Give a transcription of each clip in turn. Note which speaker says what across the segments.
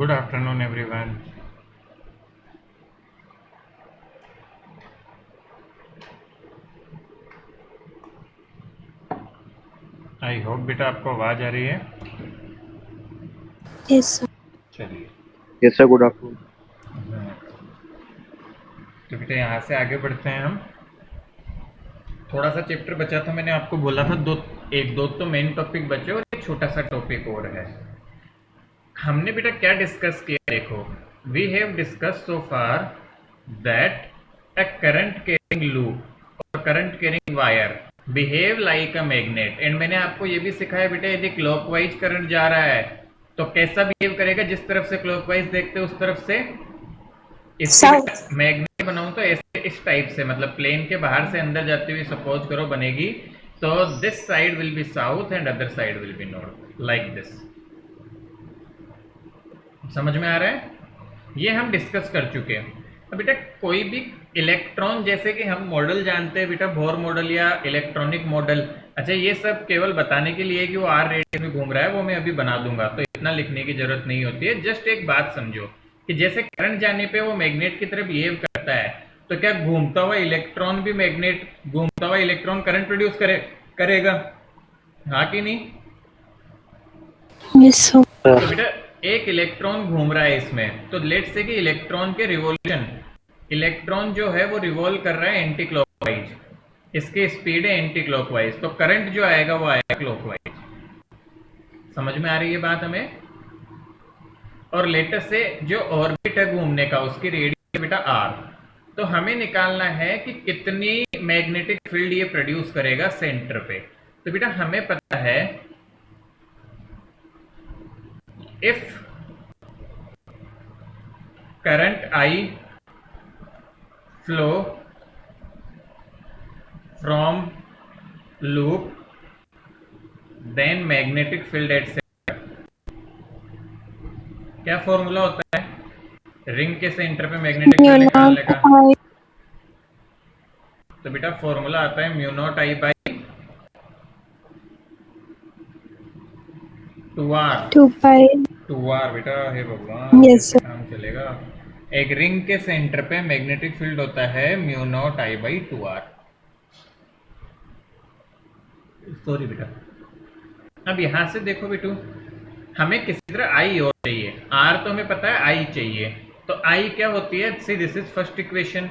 Speaker 1: Good afternoon, everyone. I hope बेटा आपको आवाज़ आ रही है।
Speaker 2: Yes sir.
Speaker 1: चलिए।
Speaker 3: Yes sir, good afternoon.
Speaker 1: तो बेटा यहाँ से आगे बढ़ते हैं हम। थोड़ा सा चैप्टर बचा था, मैंने आपको बोला था एक दो तो मेन टॉपिक बचे और एक छोटा सा टॉपिक और है। हमने बेटा क्या डिस्कस किया, देखो we have discuss so far that a current carrying loop और current carrying wire behave like a magnet. And मैंने आपको ये भी सिखाया बेटा, यदि क्लॉकवाइज करंट जा रहा है तो कैसा बिहेव करेगा, जिस तरफ से क्लॉकवाइज देखते हैं उस तरफ से। इसकी बेटा
Speaker 2: साउथ।
Speaker 1: मैग्नेट बनाऊं तो ऐसे इस टाइप से, मतलब प्लेन के बाहर से अंदर जाती हुई सपोज करो बनेगी, तो this side will be south and other side will be north, like this. समझ में आ रहा है? ये हम डिस्कस कर चुके हैं। अब बेटा कोई भी इलेक्ट्रॉन, जैसे कि हम मॉडल जानते हैं बेटा, बोर मॉडल या इलेक्ट्रॉनिक मॉडल। अच्छा, ये सब केवल बताने के लिए कि वो आर रेडियस में घूम रहा है, वो मैं अभी बना दूंगा, तो इतना लिखने की जरूरत नहीं होती है। जस्ट एक बात समझो कि जैसे करंट जाने पे वो मैग्नेट की तरफ बिहेव करता है, तो क्या घूमता हुआ इलेक्ट्रॉन भी मैग्नेट, घूमता हुआ इलेक्ट्रॉन करंट प्रोड्यूस करेगा? हाँ कि नहीं?
Speaker 2: Yes sir.
Speaker 1: तो बेटा एक इलेक्ट्रॉन घूम रहा है इसमें, तो लेट से कि इलेक्ट्रॉन के रिवॉल्यूशन, इलेक्ट्रॉन जो है वो रिवॉल्व कर रहा है एंटी क्लॉकवाइज, इसकी स्पीड है एंटी क्लॉकवाइज, तो करंट जो आएगा वो आएगा क्लॉकवाइज। समझ में आ रही है बात हमें? और लेटेस्ट से जो ऑर्बिट है घूमने का, उसकी रेडियस बेटा आर, तो हमें निकालना है कि कितनी मैग्नेटिक फील्ड ये प्रोड्यूस करेगा सेंटर पे। तो बेटा हमें पता है if current I flow from loop then magnetic field at centre, क्या फॉर्मूला होता है रिंग के सेंटर पे मैग्नेटिक
Speaker 2: म्यू
Speaker 1: फील्ड निकालने
Speaker 2: नॉट
Speaker 1: का?
Speaker 2: आई
Speaker 1: तो बेटा फॉर्मूला आता है mu naught I by 2r।
Speaker 2: 2 pi.
Speaker 1: 2r बेटा, हे भगवान
Speaker 2: यस
Speaker 1: कैसे
Speaker 2: सर।
Speaker 1: काम चलेगा। एक रिंग के सेंटर पे मैग्नेटिक फील्ड होता है mu naught I by 2r। Sorry बेटा। अब यहां से देखो बेटू, हमें किसी तरह आई और चाहिए, आर तो हमें पता है आई चाहिए, तो आई क्या होती है, सी दिस इज फर्स्ट इक्वेशन।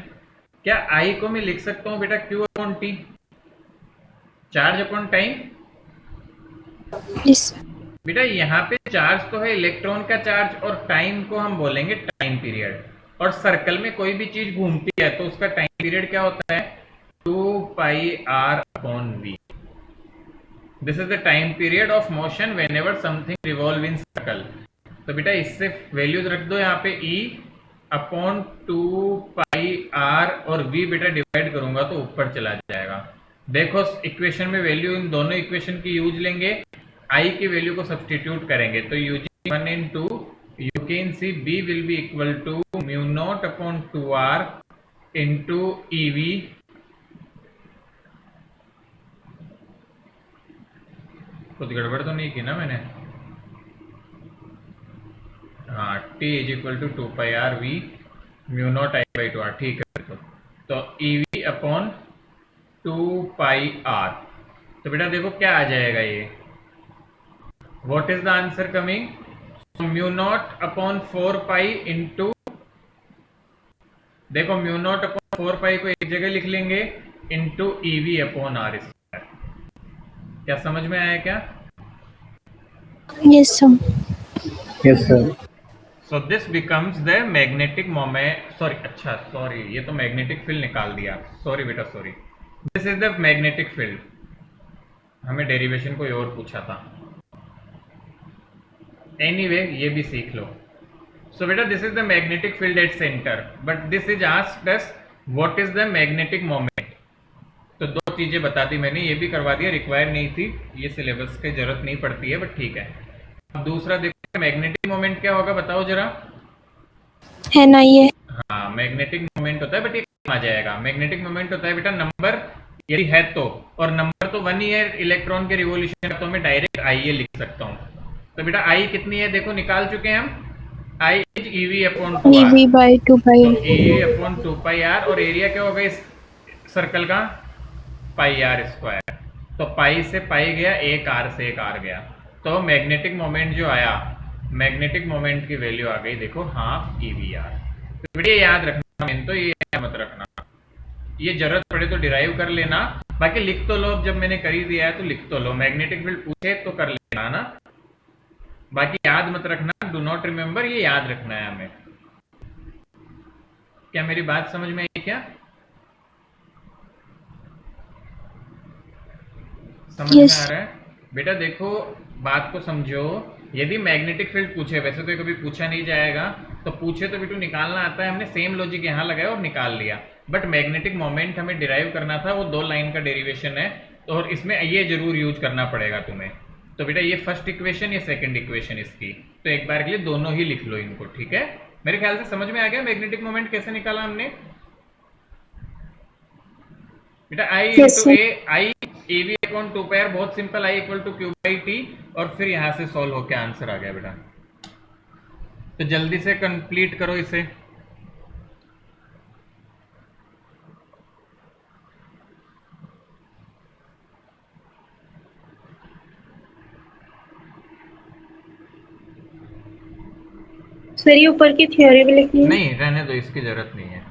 Speaker 1: क्या आई को मैं लिख सकता हूं बेटा Q upon T, charge upon time.
Speaker 2: Yes sir.
Speaker 1: बेटा यहाँ पे चार्ज तो है इलेक्ट्रॉन का चार्ज, और टाइम को हम बोलेंगे टाइम पीरियड। और सर्कल में कोई भी चीज घूमती है तो उसका टाइम पीरियड क्या होता है, 2 pi r/v। This is the time period of motion when ever something revolve in circle. तो बेटा इससे वैल्यूज रख दो यहाँ पे, E अपॉन 2 पाई r, और V बेटा डिवाइड करूंगा तो ऊपर चला जाएगा। देखो इक्वेशन में वैल्यू, इन दोनों इक्वेशन की यूज लेंगे, I की वैल्यू को सब्सटीट्यूट करेंगे, तो using 1 in 2 you can see B will be equal to mu naught upon 2r into EV। कुछ गड़बड़ तो नहीं की ना मैंने? हाँ, T is equal to 2 pi r/v mu naught I by 2r, ठीक है। तो EV अपॉन 2 पाई r। तो बेटा देखो क्या आ जाएगा ये, what is the answer coming, mu naught upon 4 pi into, देखो म्यू नॉट अपॉन 4 पाई को एक जगह लिख लेंगे, into EV upon r square. क्या समझ में आया क्या?
Speaker 2: Yes sir.
Speaker 3: Yes sir.
Speaker 1: So this becomes the magnetic moment, sorry, अच्छा सॉरी, ये तो मैग्नेटिक फील्ड निकाल दिया, सॉरी बेटा sorry. This is the magnetic field, हमें डेरिवेशन कोई और पूछा था। एनीवे ये भी सीख लो। सो बेटा this is the magnetic field at centre, but this is asked us what is the magnetic moment. तो दो चीजें बता दी मैंने, ये भी करवा दिया, रिक्वायर नहीं थी, ये सिलेबस की जरूरत नहीं पड़ती है, बट ठीक है। अब दूसरा देखो मैग्नेटिक मोमेंट क्या होगा, बताओ जरा।
Speaker 2: है ना ये।
Speaker 1: हाँ मैग्नेटिक मोमेंट होता है, बट ये कम आ जाएगा। मैग्नेटिक मोमेंट होता है बेटा नंबर, यदि है तो, और नंबर तो 1 ही है इलेक्ट्रॉन के रिवॉल्यूशन का, तो मैं डायरेक्ट आई लिख सकता हूँ। तो बेटा आई कितनी है देखो, निकाल चुके हैं हम। I is EV upon 2r,
Speaker 2: EV by 2 pi.
Speaker 1: तो ईवी अपॉन 2 पाई आर, और एरिया क्या होगा इस सर्कल का, पाई आर स्क्वायर। तो पाई से पाई गया, एक आर से एक आर गया, तो मैग्नेटिक मोमेंट जो आया, मैग्नेटिक मोमेंट की वैल्यू आ गई देखो हाफ ईवी आर। तो बेटे याद रखना, मेन तो ये मत रखना, ये जरूरत पड़े तो डिराइव कर लेना, बाकी लिख तो लो, अब जब मैंने कर ही दिया है तो लिख तो लो, मैग्नेटिक फील्ड पूछे तो कर लेना ना, बाकी याद मत रखना, डू नॉट रिमेंबर, ये याद रखना है हमें। क्या मेरी बात समझ में आई क्या? समझ में
Speaker 2: Yes.
Speaker 1: आ रहा है? बेटा देखो, बात को समझो, यदि मैग्नेटिक फील्ड पूछे, वैसे तो कभी पूछा नहीं जाएगा, तो पूछे तो बेटू निकालना आता है, हमने सेम लॉजिक यहाँ लगाया और निकाल लिया, बट मैग्नेटिक मोमेंट हमें डिराइव करना था, वो 2 लाइन का डेरिवेशन है, तो और इसमें ये जरूर यूज करना पड़ेगा तुम्हें। तो बेटा ये फर्स्ट इक्वेशन, ये सेकंड इक्वेशन इसकी, तो एक बार के लिए दोनों ही लिख लो इनको, ठीक है? मेरे ख्याल से समझ में आ गया मैग्नेटिक मोमेंट कैसे निकाला हमने। बेटा I
Speaker 2: Yes,
Speaker 1: into
Speaker 2: sir.
Speaker 1: I A B upon 2 pi R, बहुत simple, I equal to Q by T, और फिर यहां से सॉल्व होकर आंसर आ गया बेटा। तो जल्दी से कंप्लीट करो इसे।
Speaker 2: सर ये ऊपर की थ्योरी भी लिखनी है?
Speaker 1: नहीं, रहने दो, इसकी जरूरत नहीं है।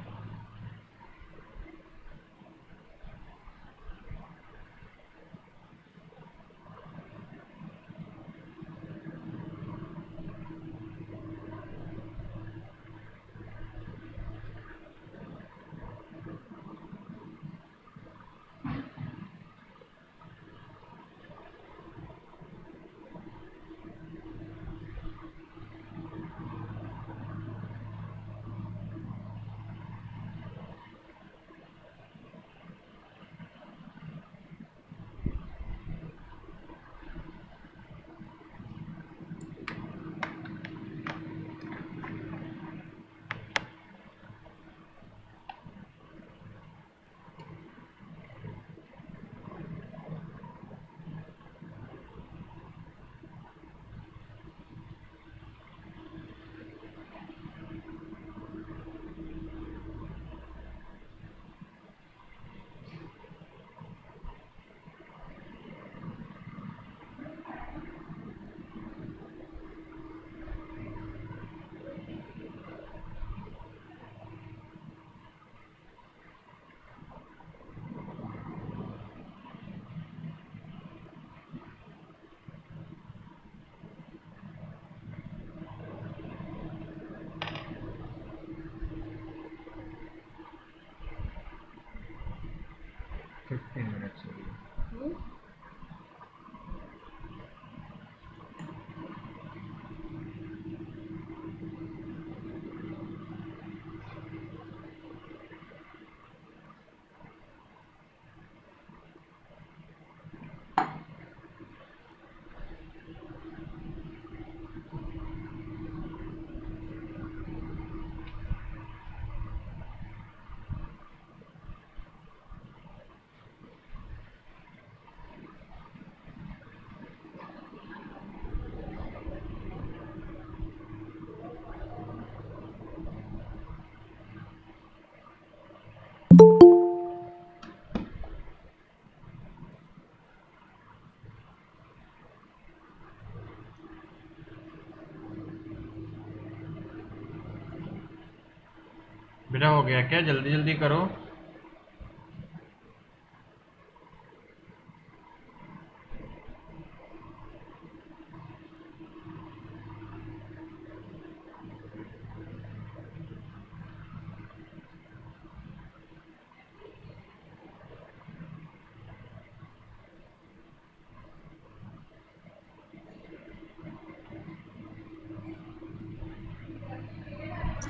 Speaker 1: बेटा हो गया क्या? जल्दी जल्दी करो।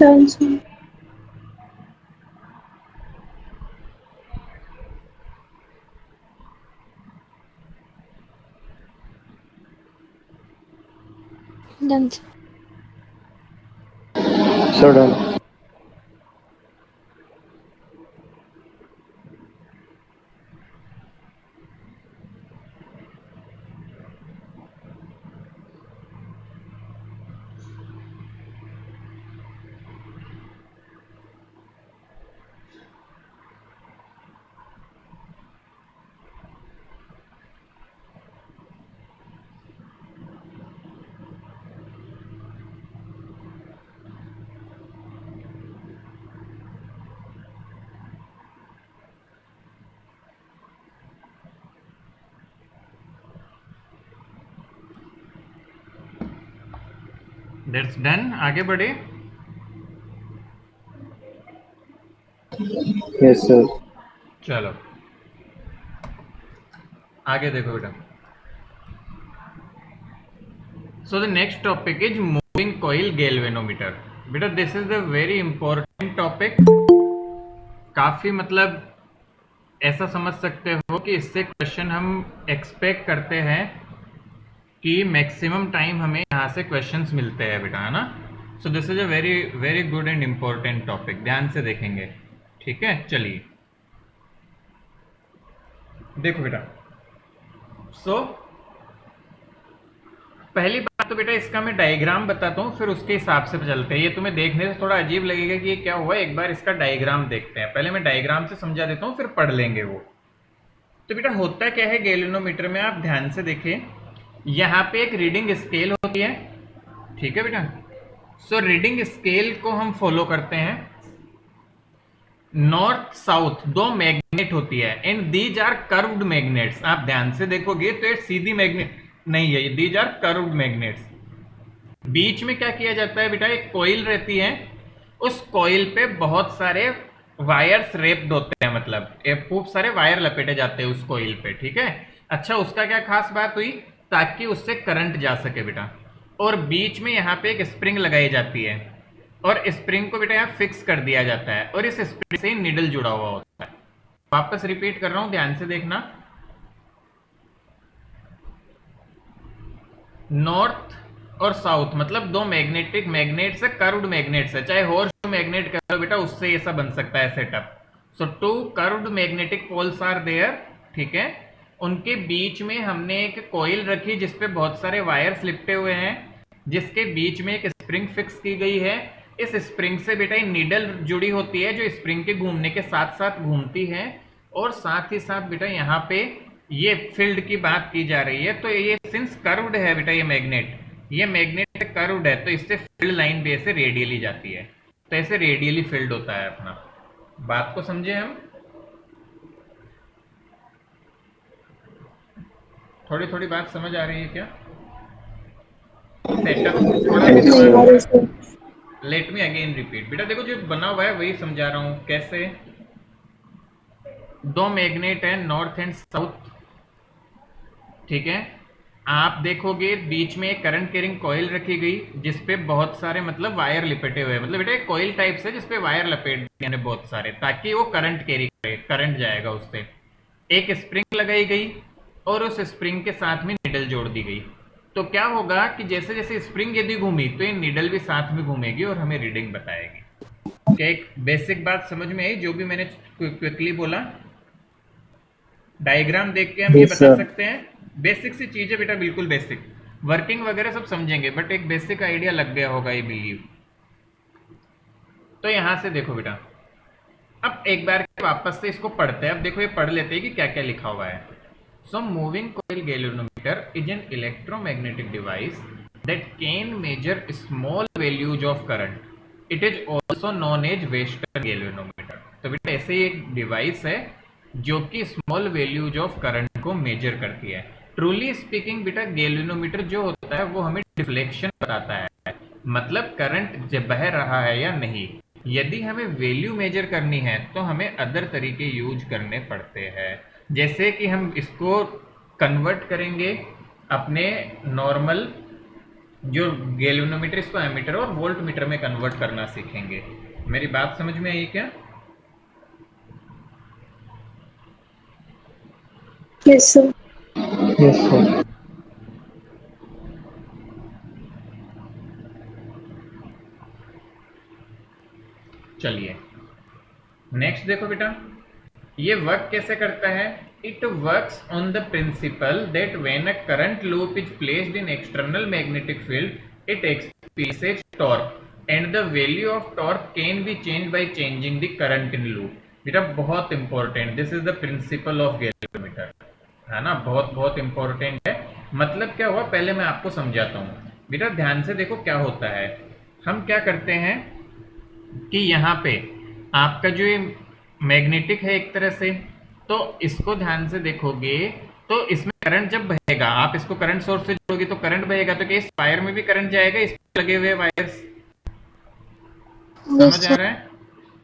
Speaker 2: Done, sir. Done, sir.
Speaker 3: Sir, done.
Speaker 1: That's done. आगे बढ़े।
Speaker 3: Yes, sir.
Speaker 1: चलो आगे देखो बेटा। So the next topic is moving coil galvanometer. बेटा this is the very important topic. काफी मतलब ऐसा समझ सकते हो कि इससे क्वेश्चन हम एक्सपेक्ट करते हैं कि मैक्सिमम टाइम हमें यहाँ से क्वेश्चंस मिलते हैं बेटा, है ना। सो this is a very very good and important topic, ध्यान से देखेंगे। ठीक है, चलिए देखो बेटा। सो पहली बात तो बेटा इसका मैं डायग्राम बताता हूँ, फिर उसके हिसाब से चलते हैं। ये तुम्हें देखने से थोड़ा अजीब लगेगा कि ये क्या हुआ, एक बार इसका डायग्राम देखते हैं। पहले मैं डायग्राम से समझा देता हूँ, फिर पढ़ लेंगे वो। तो बेटा होता क्या है गैल्वेनोमीटर में, आप ध्यान से देखिए। यहाँ पे एक रीडिंग स्केल होती है, ठीक है बेटा। सो रीडिंग स्केल को हम फॉलो करते हैं। नॉर्थ साउथ दो मैग्नेट होती है, and these are curved magnets. आप ध्यान से देखोगे तो ये सीधी मैग्नेट नहीं है, दीज आर कर्व्ड मैग्नेट्स। बीच में क्या किया जाता है बेटा, एक कॉइल रहती है, उस कॉइल पे बहुत सारे वायर्स रेप्ड होते हैं, मतलब खूब सारे वायर लपेटे जाते हैं उस कॉइल पे, ठीक है। अच्छा, उसका क्या खास बात हुई, ताकि उससे करंट जा सके बेटा। और बीच में यहाँ पे एक स्प्रिंग लगाई जाती है, और स्प्रिंग को बेटा यहाँ फिक्स कर दिया जाता है, और इस स्प्रिंग से निडल जुड़ा हुआ होता है। वापस रिपीट कर रहा हूं, ध्यान से देखना। नॉर्थ और साउथ मतलब दो मैग्नेट्स है, कर्व्ड मैग्नेट्स है, चाहे हॉर्स मैग्नेट कह लो बेटा, उससे ऐसा बन सकता है setup. So two curved magnetic poles are there, ठीक है। उनके बीच में हमने एक कॉइल रखी जिसपे बहुत सारे वायर्स लिपटे हुए हैं, जिसके बीच में एक स्प्रिंग फिक्स की गई है। इस स्प्रिंग से बेटा नीडल जुड़ी होती है, जो स्प्रिंग के घूमने के साथ साथ घूमती है। और साथ ही साथ बेटा यहाँ पे ये फील्ड की बात की जा रही है, तो ये सिंस कर्व्ड है बेटा, ये मैग्नेट कर्व्ड है, तो इससे फील्ड लाइन भी ऐसे रेडियली जाती है, तो ऐसे रेडियली फील्ड होता है अपना। बात को समझे हम, थोड़ी थोड़ी बात समझ आ रही है क्या? सेटअप थोड़ा भी दिमाग, लेट मी अगेन रिपीट बेटा। देखो जो बना हुआ है वही समझा रहा हूं कैसे। दो मैग्नेट है नॉर्थ एंड साउथ, ठीक है। आप देखोगे बीच में एक करंट कैरिंग कॉइल रखी गई, जिसपे बहुत सारे मतलब वायर लिपटे हुए हैं, मतलब बेटा एक कॉइल टाइप से जिसपे वायर लपेट दिए बहुत सारे, ताकि वो करंट कैरी करे, करंट जाएगा उससे। एक स्प्रिंग लगाई गई, और उस स्प्रिंग के साथ में निडल जोड़ दी गई। तो क्या होगा कि जैसे जैसे स्प्रिंग यदि घूमी तो ये निडल भी साथ में घूमेगी और हमें रीडिंग बताएगी। क्या एक बेसिक बात समझ में आई जो भी मैंने क्विकली बोला? डायग्राम देख के हम ये
Speaker 3: Yes,
Speaker 1: बता
Speaker 3: sir.
Speaker 1: सकते हैं। बेसिक सी चीज है बेटा, बिल्कुल बेसिक। वर्किंग वगैरह सब समझेंगे, बट एक बेसिक आइडिया लग गया होगा आई बिलीव। तो यहां से देखो बेटा, अब एक बार वापस से इसको पढ़ते हैं। अब देखो ये पढ़ लेते हैं कि क्या क्या लिखा हुआ है। So moving coil galvanometer is an electromagnetic device that can measure small values of current. It is also known as Western galvanometer. तो बेटा ऐसे ही एक डिवाइस है जो कि स्मॉल वैल्यूज ऑफ करंट को मेजर करती है। ट्रूली स्पीकिंग बेटा गैल्वेनोमीटर जो होता है वो हमें डिफ्लेक्शन बताता है, मतलब करंट जब बह रहा है या नहीं। यदि हमें वैल्यू मेजर करनी है तो हमें अदर तरीके यूज करने पड़ते हैं, जैसे कि हम इसको कन्वर्ट करेंगे अपने नॉर्मल जो गैल्वेनोमीटर, इसको एमीटर और वोल्ट मीटर में कन्वर्ट करना सीखेंगे। मेरी बात समझ में आई क्या?
Speaker 2: Yes, sir.
Speaker 3: Yes, sir.
Speaker 1: चलिए नेक्स्ट देखो बेटा, ये वर्क कैसे करता है। It works on the principal that when a current loop is placed in external magnetic field it experiences torque and the value of torque can be change by changing the current in loop. बेटा बहुत important, this is the principle of galvanometer, है ना, बहुत बहुत important है। मतलब क्या हुआ पहले मैं आपको समझाता हूँ बेटा, ध्यान से देखो क्या होता है। हम क्या करते हैं कि यहाँ पे आपका जो ये मैग्नेटिक है एक तरह से, तो इसको ध्यान से देखोगे तो इसमें करंट जब बहेगा, आप इसको करंट सोर्स से जोड़ोगे तो करंट बहेगा, तो क्या इस वायर में भी करंट जाएगा, इस पे लगे हुए वायर्स,
Speaker 2: यस
Speaker 1: समझ आ
Speaker 2: सर।
Speaker 1: रहा है?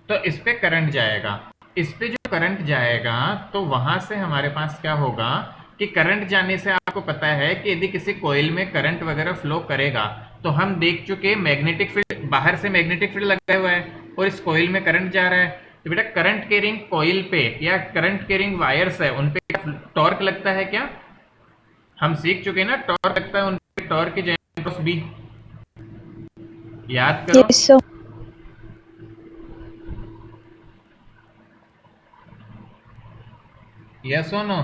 Speaker 1: तो इस पे करंट जाएगा, इस पे जो करंट जाएगा तो वहां से हमारे पास क्या होगा कि करंट जाने से आपको पता है कि यदि किसी कॉइल में करंट वगैरह फ्लो करेगा तो हम देख चुके मैग्नेटिक फील्ड, बाहर से मैग्नेटिक फील्ड लगा हुआ है और इस कॉइल में करंट जा रहा है, तो बेटा करंट कैरिंग कॉइल पे या करंट कैरिंग वायर्स है उन पे टॉर्क लगता है क्या? हम सीख चुके हैं ना, टॉर्क लगता है उन पे, टॉर्क की जैसे भी याद करो।
Speaker 2: Yes sir.
Speaker 1: यस और नो?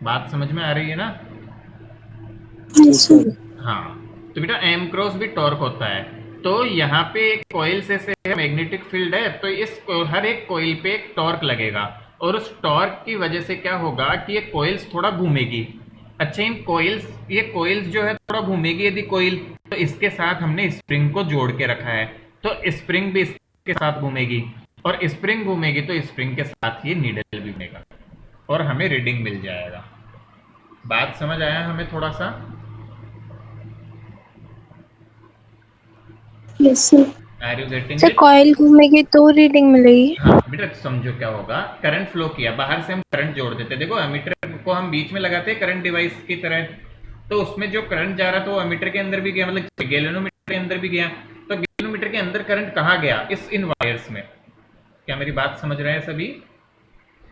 Speaker 1: बात समझ में आ रही है ना?
Speaker 3: Yes,
Speaker 2: yes sir.
Speaker 3: sir.
Speaker 1: हाँ, तो बेटा एम क्रॉस भी टॉर्क होता है। तो यहाँ पे एक कॉइल से मैग्नेटिक फील्ड है, तो हर एक कॉइल पे एक टॉर्क लगेगा और उस टॉर्क की वजह से क्या होगा कि ये कॉइल्स थोड़ा घूमेगी। अच्छा, ये कॉइल्स जो है थोड़ा घूमेगी यदि कॉइल, तो इसके साथ हमने स्प्रिंग को जोड़ के रखा है, तो स्प्रिंग भी इसके साथ घूमेगी और स्प्रिंग घूमेगी तो स्प्रिंग के साथ ये नीडल भी घूमेगा और हमें रीडिंग मिल जाएगा। बात समझ आया हमें थोड़ा सा?
Speaker 2: Yes sir.
Speaker 1: Are you getting
Speaker 2: sir
Speaker 1: it?
Speaker 2: Coil घूमेगी तो रीडिंग मिलेगी?
Speaker 1: हाँ बेटा, समझो क्या होगा, करंट फ्लो किया, बाहर से हम करंट जोड़ देते, देखो एमीटर को हम बीच में लगाते हैं करंट डिवाइस की तरह, तो उसमें जो करंट जा रहा था वो एमीटर के अंदर भी गया, मतलब गैल्वेनोमीटर के अंदर भी गया, तो गैल्वेनोमीटर के अंदर करंट कहाँ गया? इन वायर्स में। क्या मेरी बात समझ रहे हैं सभी?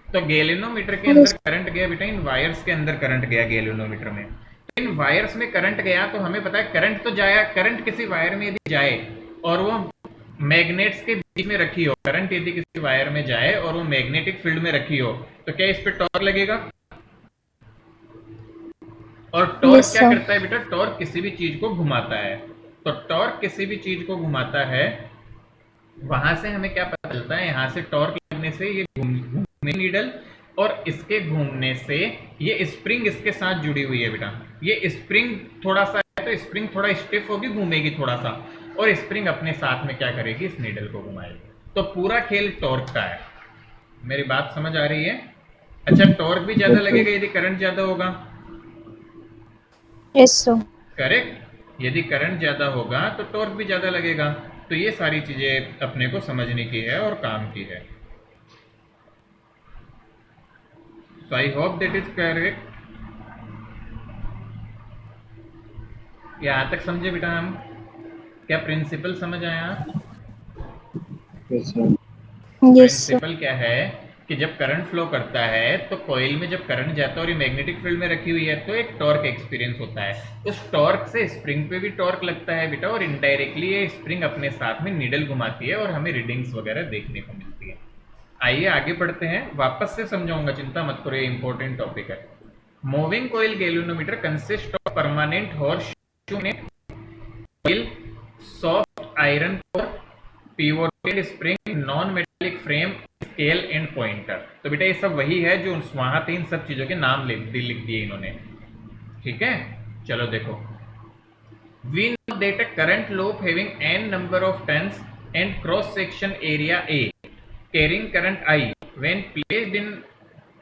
Speaker 1: तो गैल्वेनोमीटर के अंदर
Speaker 2: यस।
Speaker 1: करंट गया बेटा, इन वायर्स के अंदर करंट गया गैल्वेनोमीटर में, तो इन वायर्स में करंट गया तो हमें पता है करंट तो जाया, करंट किसी वायर में यदि जाए और वो मैग्नेट्स के बीच में रखी हो, करंट यदि किसी वायर में जाए और वो मैग्नेटिक फील्ड में रखी हो, तो क्या इस पे टॉर्क लगेगा? और टॉर्क
Speaker 2: यस
Speaker 1: क्या
Speaker 2: सर।
Speaker 1: करता है बेटा? टॉर्क किसी भी चीज को घुमाता है, तो टॉर्क किसी भी चीज को घुमाता है, वहां से हमें क्या पता चलता है, यहाँ से टॉर्क लगने से ये घूमने नीडल, और इसके घूमने से ये स्प्रिंग इसके साथ जुड़ी हुई है बेटा, ये स्प्रिंग थोड़ा सा है तो स्प्रिंग थोड़ा स्टिफ होगी, घूमेगी थोड़ा सा, और स्प्रिंग अपने साथ में क्या करेगी, इस नीडल को घुमाएगी, तो पूरा खेल टॉर्क का है। मेरी बात समझ आ रही है? अच्छा, टॉर्क भी ज्यादा
Speaker 3: Yes, sir.
Speaker 1: लगेगा यदि करंट ज्यादा होगा,
Speaker 2: यस सर।
Speaker 1: करेक्ट? यदि करंट ज्यादा होगा तो टॉर्क भी ज्यादा लगेगा, तो ये सारी चीजें अपने को समझने की है और काम की है। So I hope that is correct. यहाँ तक समझे बेटा हम? क्या प्रिंसिपल समझ आया?
Speaker 3: Yes, sir.
Speaker 2: Yes sir.
Speaker 1: Principle क्या है कि जब करंट फ्लो करता है तो कॉइल में जब करंट जाता है और ये मैग्नेटिक फील्ड में रखी हुई है तो एक टॉर्क एक्सपीरियंस होता है, उस टॉर्क से स्प्रिंग पे भी टॉर्क लगता है बेटा, और इनडायरेक्टली ये स्प्रिंग अपने साथ में नीडल घुमाती है और हमें रीडिंग्स वगैरह देखने को मिलती है। आइए आगे बढ़ते हैं, वापस से समझाऊंगा, चिंता मत करो, ये इंपॉर्टेंट टॉपिक है। Moving coil galvanometer consist of permanent horseshoe coil, soft iron core, pivoted spring, non metallic frame, scale and pointer। तो बेटा ये सब वही है जो वहां थे, इन सब चीजों के नाम लिख दिए इन्होंने, ठीक है? चलो देखो, we know that a current loop having n number of turns and cross section area A carrying current I when placed in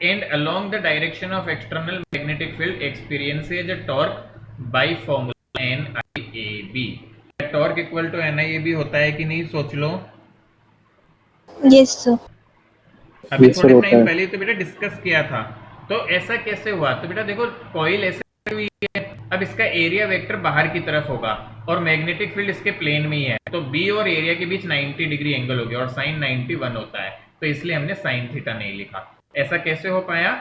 Speaker 1: and along the direction of external magnetic field experiences a torque by formula NIAB। Torque equal to NIAB होता है कि नहीं, सोच लो।
Speaker 2: Yes sir.
Speaker 1: अभी
Speaker 3: Yes, sir.
Speaker 1: थोड़े
Speaker 3: होता
Speaker 1: time
Speaker 3: है.
Speaker 1: पहले तो बेटा डिस्कस किया था, तो ऐसा कैसे हुआ? तो बेटा देखो, कॉइल ऐसे हुई है, अब इसका एरिया वेक्टर बाहर की तरफ होगा और मैग्नेटिक फील्ड इसके प्लेन में ही है, तो बी और एरिया के बीच 90 डिग्री एंगल हो गया और साइन 91 होता है, तो इसलिए हमने साइन थीटा नहीं लिखा। ऐसा कैसे हो पाया?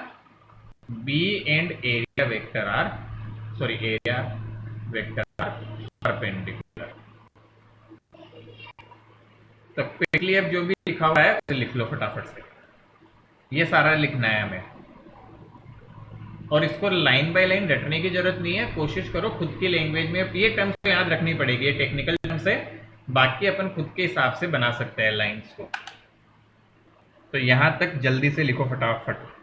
Speaker 1: B and area vector are, sorry area vector are perpendicular. तो क्विकली अब जो भी लिखा हुआ है उसे लिख लो फटाफट से, ये सारा लिखना है हमें, और इसको लाइन बाय लाइन रटने की जरूरत नहीं है, कोशिश करो खुद की लैंग्वेज में, ये टर्म्स तो याद रखनी पड़ेगी, ये टेक्निकल टर्म्स है, बाकी अपन खुद के हिसाब से बना सकते हैं लाइंस को। तो यहां तक जल्दी से लिखो फटाफट।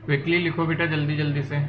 Speaker 1: क्विकली लिखो बेटा, जल्दी जल्दी से।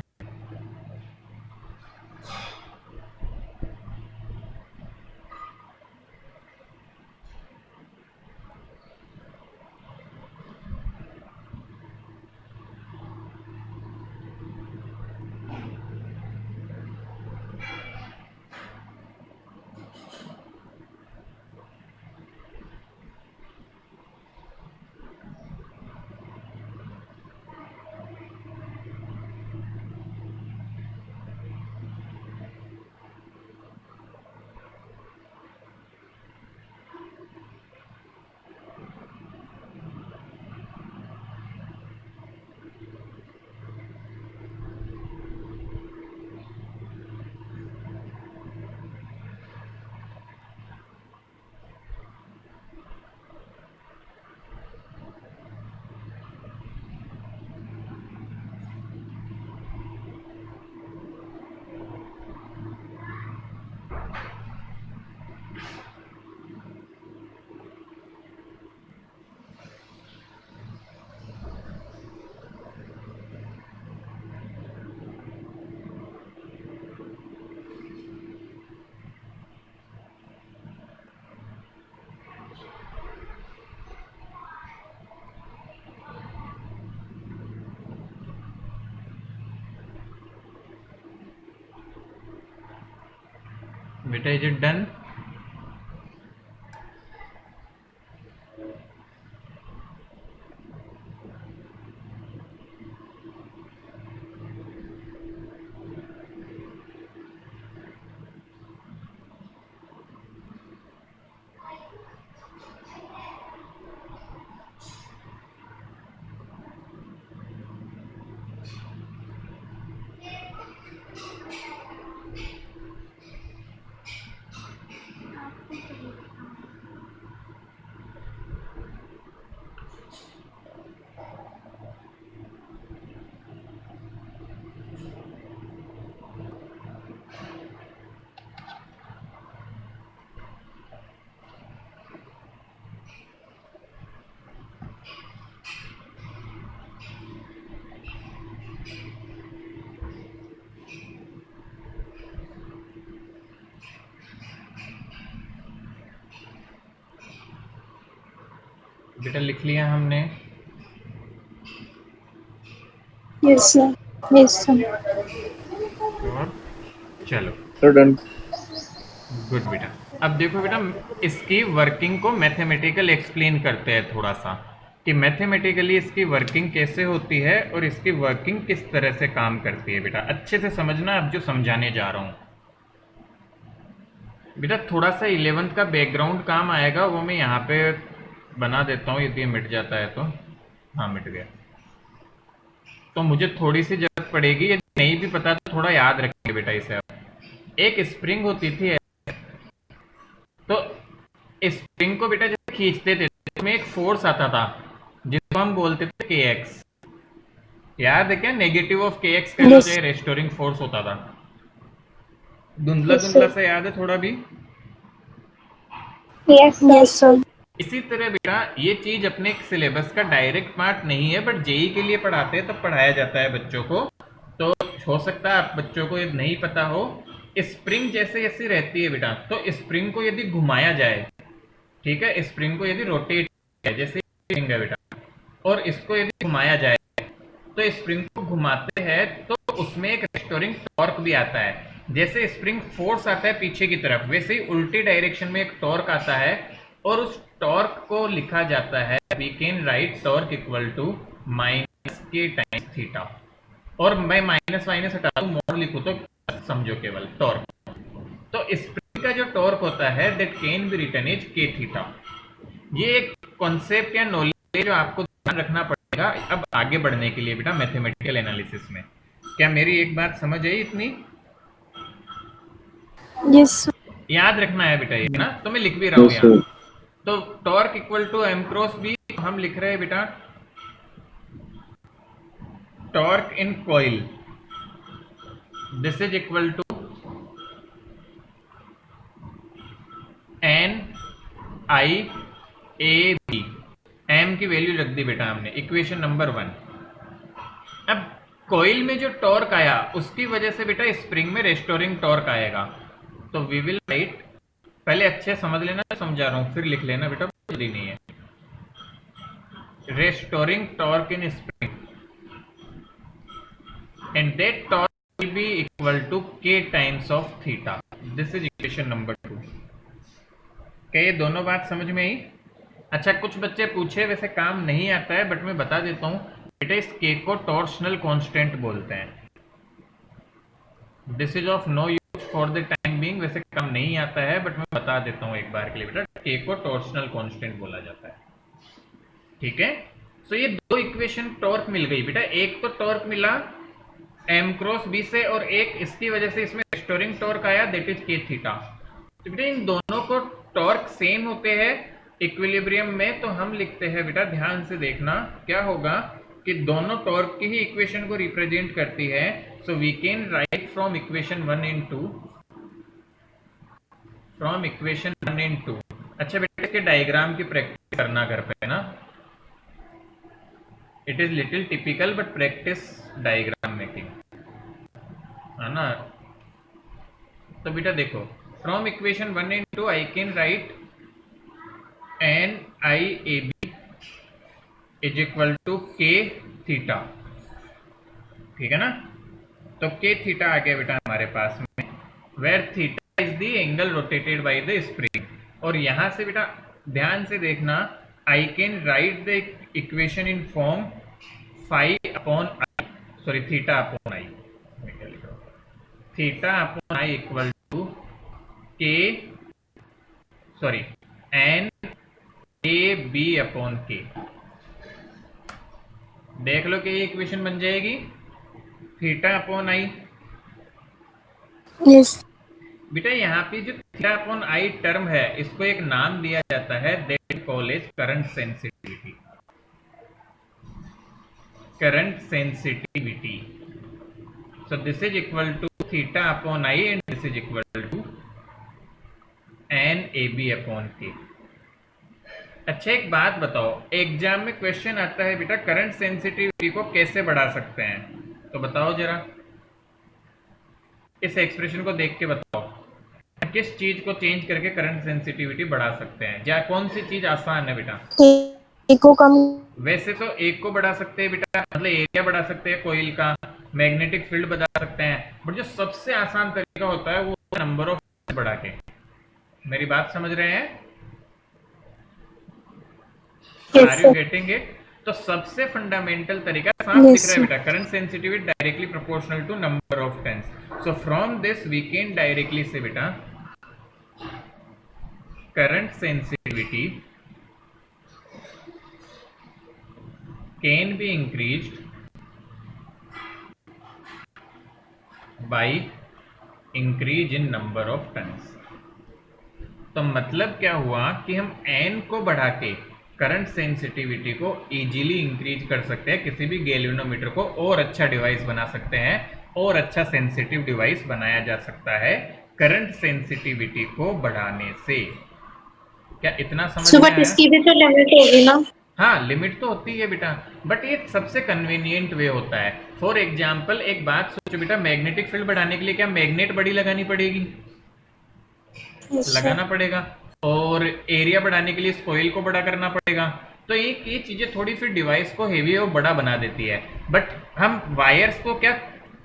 Speaker 1: बेटा इज इट डन? बेटा लिख लिया हमने।
Speaker 2: Yes sir, yes sir.
Speaker 1: और चलो
Speaker 3: सर डन।
Speaker 1: गुड बेटा। अब देखो बेटा, इसकी वर्किंग को मैथमेटिकल एक्सप्लेन करते हैं थोड़ा सा, कि मैथमेटिकली इसकी वर्किंग कैसे होती है और इसकी वर्किंग किस तरह से काम करती है। बेटा अच्छे से समझना अब जो समझाने जा रहा हूँ। बेटा थोड़ा सा 11th का बैकग्राउंड काम आएगा, वो मैं यहाँ पे बना देता हूँ, यदि मिट जाता है तो। हाँ मिट गया। तो मुझे थोड़ी सी जरूरत पड़ेगी, यदि नहीं भी पता तो थोड़ा याद रखेंगे बेटा इसे। एक स्प्रिंग होती थी, तो स्प्रिंग को बेटा जब खींचते थे तो उसमें एक फोर्स आता था जिसको हम बोलते थे के एक्स। याद है क्या? नेगेटिव ऑफ के एक्स कह लो,
Speaker 2: यस,
Speaker 1: चाहे रेस्टोरिंग फोर्स होता था। धुंधला
Speaker 2: यस
Speaker 1: धुंधला
Speaker 2: सर,
Speaker 1: सा याद है थोड़ा भी?
Speaker 2: Yes sir.
Speaker 1: इसी तरह बेटा ये चीज अपने सिलेबस का डायरेक्ट पार्ट नहीं है, बट जेई के लिए पढ़ाते हैं तब पढ़ाया जाता है बच्चों को। तो हो सकता है आप बच्चों को ये नहीं पता हो। स्प्रिंग जैसे जैसी रहती है बेटा, तो स्प्रिंग को यदि घुमाया जाए, ठीक है, स्प्रिंग को यदि रोटेट किया जैसे स्प्रिंग है बेटा, और इसको यदि घुमाया जाए, तो स्प्रिंग को घुमाते हैं तो उसमें एक रेस्टोरिंग टॉर्क भी आता है। जैसे स्प्रिंग फोर्स आता है पीछे की तरफ, वैसे ही उल्टी डायरेक्शन में एक टॉर्क आता है, और उस टॉर्क को लिखा जाता है, we can write torque equal to minus K times theta. और मैं माइनस माइनस हटा दूं, मोड लिखूं तो समझो केवल टॉर्क। तो स्प्रिंग का जो टॉर्क होता है that can be written is K theta. ये एक कॉन्सेप्ट या नॉलेज जो आपको ध्यान रखना पड़ेगा अब आगे बढ़ने के लिए बेटा मैथमेटिकल एनालिसिस में। क्या मेरी एक बात समझ आई इतनी?
Speaker 2: यस
Speaker 1: याद रखना है बेटा ये ना, तो मैं लिख भी रहा हूँ
Speaker 3: यस
Speaker 1: यहाँ।
Speaker 3: सर।
Speaker 1: तो torque equal to M cross B हम लिख रहे हैं बेटा, torque in coil this is equal to N I A B. M की वैल्यू रख दी बेटा हमने, इक्वेशन नंबर 1। अब कोयल में जो टॉर्क आया उसकी वजह से बेटा स्प्रिंग में रेस्टोरिंग टॉर्क आएगा। तो वी विल राइट, पहले अच्छे समझ लेना, समझा रहा हूं फिर लिख लेना बेटा, जल्दी नहीं है। Restoring torque in spring and that torque will be equal to k times of theta. This is equation number 2. क्या ये दोनों बात समझ में आई? अच्छा, कुछ बच्चे पूछे, वैसे काम नहीं आता है बट मैं बता देता हूँ बेटा, इस k को टॉर्शनल कांस्टेंट बोलते हैं। This is of no use for the time being, वैसे काम नहीं आता है बट मैं बता देता हूँ एक बार के लिए बेटा, k को टॉर्शनल कांस्टेंट बोला जाता है। ठीक है, सो ये दो इक्वेशन टॉर्क मिल गई बेटा, एक तो टॉर्क मिला m क्रॉस b से और एक इसकी वजह से इसमें रेस्टोरिंग टॉर्क आया, दैट इज k थीटा। तो बेटा इन दोनों को टॉर्क सेम होते हैं इक्विलिब्रियम में, तो हम लिखते हैं बेटा, ध्यान से देखना क्या होगा कि दोनों टॉर्क की ही इक्वेशन को रिप्रेजेंट करती है। So we can write from equation 1 and 2, from equation 1 and 2। अच्छा बेटा, इसके डायग्राम की प्रैक्टिस करना घर पे ना, it is little typical but practice diagram making, है ना। तो बेटा देखो, from equation 1 and 2 I can write N I A B is equal to K theta, ठीक है ना। तो के थीटा आ गया बेटा हमारे पास में, where theta is the angle rotated by the spring. और यहां से बेटा ध्यान से देखना, I can write the equation in form phi upon I, sorry theta upon I, theta upon I equal to K, sorry N A B upon K. देख लो कि ये इक्वेशन बन जाएगी थीटा अपॉन आई।
Speaker 2: यस
Speaker 1: बेटा यहाँ पे जो थीटा अपॉन आई टर्म है इसको एक नाम दिया जाता है, that called as current sensitivity, current sensitivity. So this is equal to theta upon I and this is equal to N A B upon K. अच्छा एक बात बताओ, एग्जाम में क्वेश्चन आता है बेटा, करंट सेंसिटिविटी को कैसे बढ़ा सकते हैं? तो बताओ जरा, इस एक्सप्रेशन को देख के बताओ, किस चीज को चेंज करके करंट सेंसिटिविटी बढ़ा सकते हैं? या कौन सी चीज आसान है बेटा?
Speaker 2: को कम
Speaker 1: वैसे तो एक को बढ़ा सकते हैं बेटा, मतलब एरिया बढ़ा सकते हैं कोयल का, मैग्नेटिक फील्ड बढ़ा सकते हैं, बट जो सबसे आसान तरीका होता है वो नंबर ऑफ बढ़ा के। मेरी बात समझ रहे हैं? Are you getting it? तो सबसे फंडामेंटल तरीका साफ दिख रहा है बेटा, current sensitivity directly proportional to number of turns. So from this we can directly say बेटा, current sensitivity can be increased by increase in number of turns. तो मतलब क्या हुआ कि हम n को बढ़ा के करंट सेंसिटिविटी को इजीली इंक्रीज कर सकते हैं, किसी भी गैल्वेनोमीटर को और अच्छा डिवाइस बना सकते हैं, और अच्छा सेंसिटिव डिवाइस बनाया जा सकता है करंट सेंसिटिविटी को बढ़ाने से। क्या इतना समझ में आया?
Speaker 2: इसकी भी तो लिमिट होगी ना।
Speaker 1: हाँ लिमिट तो होती है बेटा, बट ये सबसे कन्वीनियंट वे होता है। फॉर एग्जाम्पल एक बात सोचो बेटा, मैग्नेटिक फील्ड बढ़ाने के लिए क्या मैग्नेट बड़ी लगानी पड़ेगी? लगाना पड़ेगा। और एरिया बढ़ाने के लिए इस कोयल को बड़ा करना पड़ेगा। तो एक ये चीजें थोड़ी फिर डिवाइस को हेवी और बड़ा बना देती है। बट हम वायर्स को क्या,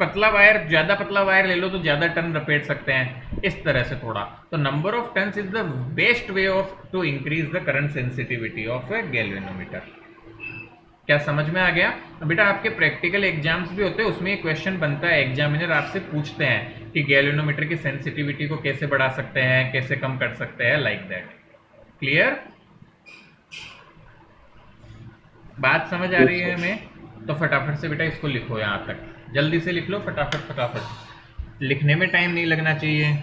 Speaker 1: पतला वायर, ज्यादा पतला वायर ले लो तो ज्यादा टर्न लपेट सकते हैं, इस तरह से थोड़ा। तो number of turns is the best way of to increase the current sensitivity of a galvanometer. क्या समझ में आ गया? बेटा आपके प्रैक्टिकल एग्जाम्स भी होते हैं, उसमें एक क्वेश्चन बनता है, एग्जामिनर आपसे पूछते हैं कि गैल्वेनोमीटर की सेंसिटिविटी को कैसे बढ़ा सकते हैं, कैसे कम कर सकते हैं, लाइक दैट। क्लियर? बात समझ आ रही है हमें? तो फटाफट से बेटा इसको लिखो, यहाँ तक जल्दी से लिख लो, फटाफट फटाफट, लिखने में टाइम नहीं लगना चाहिए।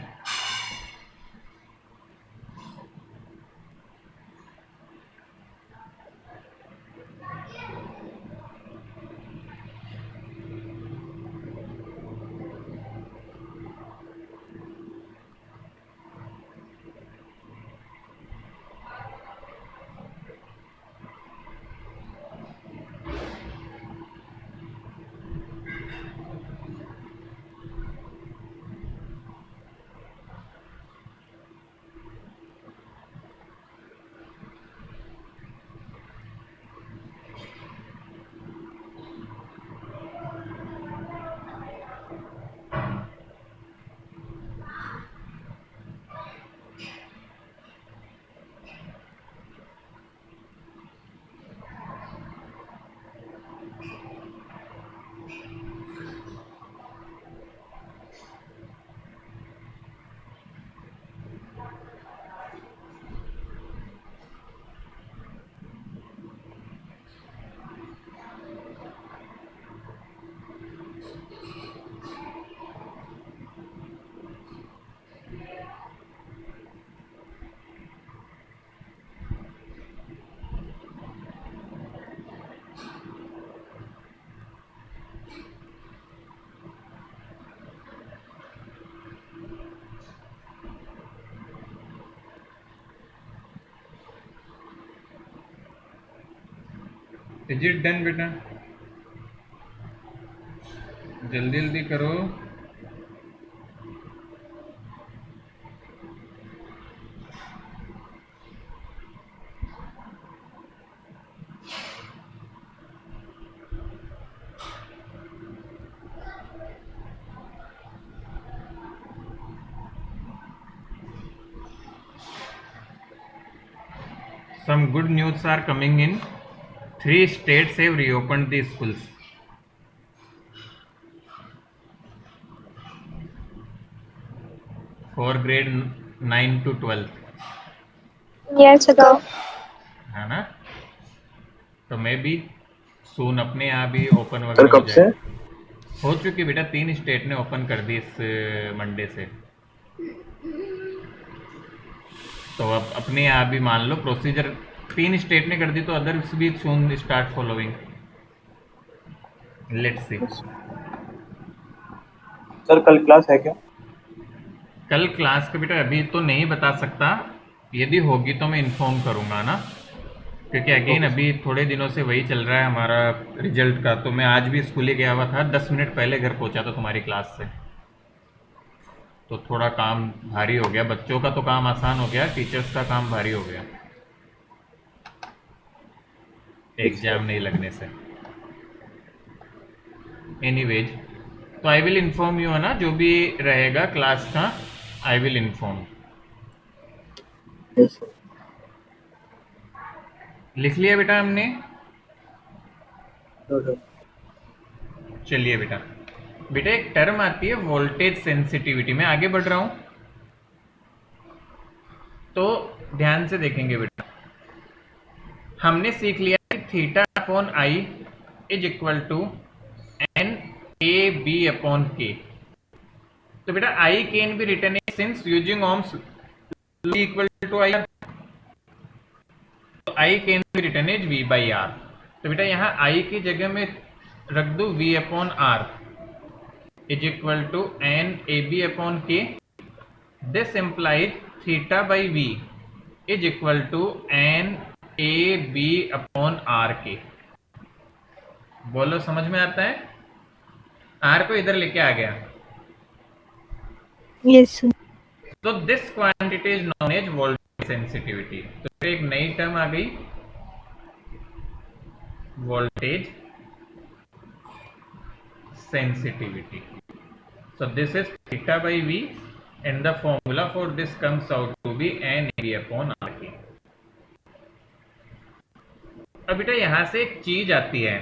Speaker 1: इज इट डन बेटा? जल्दी जल्दी करो। Some good news are coming in. 3 states have reopened the schools. For grade 9 to 12.
Speaker 2: Yes, sir.
Speaker 1: है ना? तो मैं भी सून अपने यहाँ भी ओपन
Speaker 3: सर
Speaker 1: वगैरह हो
Speaker 3: कब से?
Speaker 1: जाए। हो चुकी बेटा, 3 स्टेट ने ओपन कर दी इस मंडे से। तो अब अपने यहाँ भी मान लो प्रोसीजर 3 स्टेट ने कर दी, तो अदर्स भी soon start following. Let's see.
Speaker 3: Sir कल क्लास है क्या?
Speaker 1: कल क्लास का बेटा अभी तो नहीं बता सकता, यदि होगी तो मैं इन्फॉर्म करूँगा ना, क्योंकि अगेन अभी थोड़े दिनों से वही चल रहा है हमारा रिजल्ट का। तो मैं आज भी स्कूल ही गया हुआ था, 10 मिनट पहले घर पहुंचा था तुम्हारी क्लास से। तो थोड़ा काम भारी हो गया, बच्चों का तो काम आसान हो गया, टीचर्स का काम भारी हो गया एग्जाम नहीं लगने से। एनीवेज, तो आई विल इन्फॉर्म यू, है ना, जो भी रहेगा क्लास का I will inform.
Speaker 3: Yes sir.
Speaker 1: लिख लिया बेटा हमने?
Speaker 3: सर
Speaker 1: चलिए बेटा, बेटा एक टर्म आती है वोल्टेज सेंसिटिविटी। मैं आगे बढ़ रहा हूं तो ध्यान से देखेंगे बेटा। हमने सीख लिया कि theta upon I is equal to N A B upon K. तो बेटा I can be written is since using ohms equal to I, तो I can be written is V by R. तो बेटा यहाँ आई की जगह में रख दो V upon R is equal to N A B upon K. This implies theta by V is equal to N A B upon are के। बोलो समझ में आता है? आर को इधर लेके आ गया,
Speaker 2: Yes, sir.
Speaker 1: तो this quantity is known as voltage sensitivity. तो एक नई टर्म आ गई, voltage sensitivity. So this is theta by V and the formula for this comes out to be n A B upon R K. अब बेटा यहाँ से एक चीज आती है,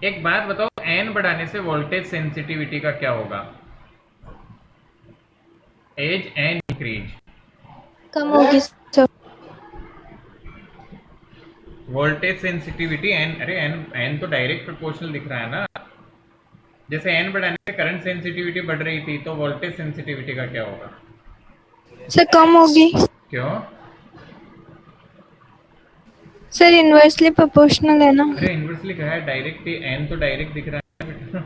Speaker 1: एक बात बताओ, n बढ़ाने से वोल्टेज सेंसिटिविटी का क्या होगा? एज n इंक्रीज,
Speaker 2: कम होगी सर।
Speaker 1: वोल्टेज सेंसिटिविटी n, अरे n तो डायरेक्ट प्रोपोर्शनल दिख रहा है ना। जैसे n बढ़ाने से करंट सेंसिटिविटी बढ़ रही थी, तो वोल्टेज सेंसिटिविटी का क्या होगा?
Speaker 2: सर कम होगी।
Speaker 1: क्यों?
Speaker 2: सर इनवर्सली प्रोपोर्शनल है ना।
Speaker 1: अरे इन्वर्सली कहा है, डायरेक्ट ही n तो डायरेक्ट दिख रहा है बेटा।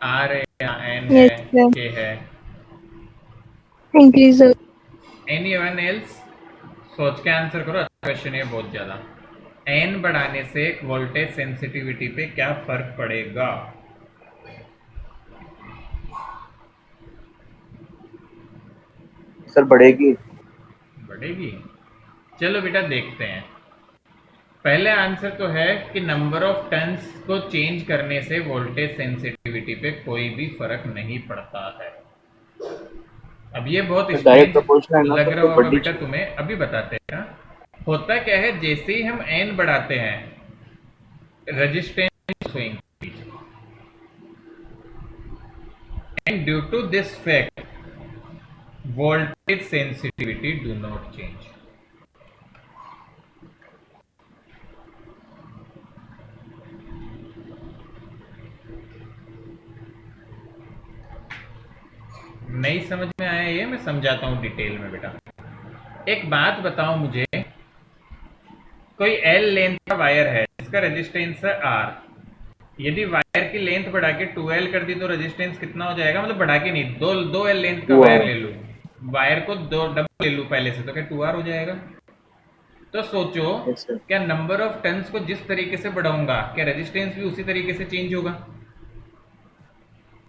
Speaker 1: आर है या n है,
Speaker 2: Yes, sir.
Speaker 1: k है।
Speaker 2: इंक्रीज हो।
Speaker 1: Anyone else? सोच के आंसर करो, अच्छा क्वेश्चन है बहुत ज्यादा। n बढ़ाने से वोल्टेज सेंसिटिविटी पे क्या फर्क पड़ेगा?
Speaker 3: सर बढ़ेगी।
Speaker 1: बढ़ेगी? चलो बेटा देखते हैं। पहले आंसर तो है कि नंबर ऑफ टर्न्स को चेंज करने से वोल्टेज सेंसिटिविटी पे कोई भी फर्क नहीं पड़ता है। अब ये बहुत
Speaker 3: डायरेक्ट
Speaker 1: स्ट्रेंज
Speaker 3: प्रोपोर्शनल है ना,
Speaker 1: लग
Speaker 3: तो
Speaker 1: रहा होगा
Speaker 3: बढ़नी
Speaker 1: बेटा
Speaker 3: चाहिए।
Speaker 1: तुम्हें, अभी बताते हैं ना। होता क्या है, जैसे ही हम n बढ़ाते हैं resistance increase, and due to this fact voltage sensitivity do not change. नहीं समझ में आया ये? मैं समझाता हूँ डिटेल में बेटा। एक बात बताओ मुझे, कोई L लेंथ का वायर है जिसका रेजिस्टेंस है R। यदि वायर की लेंथ बढ़ा के 2L कर दी तो रेजिस्टेंस कितना हो जाएगा? मतलब बढ़ा के नहीं, 2L लेंथ का वायर ले लूँ, वायर को 2 डबल ले लूँ पहले से, तो क्या 2R हो जाएगा? तो सोचो,
Speaker 3: Yes, sir.
Speaker 1: क्या नंबर ऑफ टर्न्स को जिस तरीके से बढ़ाऊंगा, क्या रेजिस्टेंस भी उसी तरीके से चेंज होगा?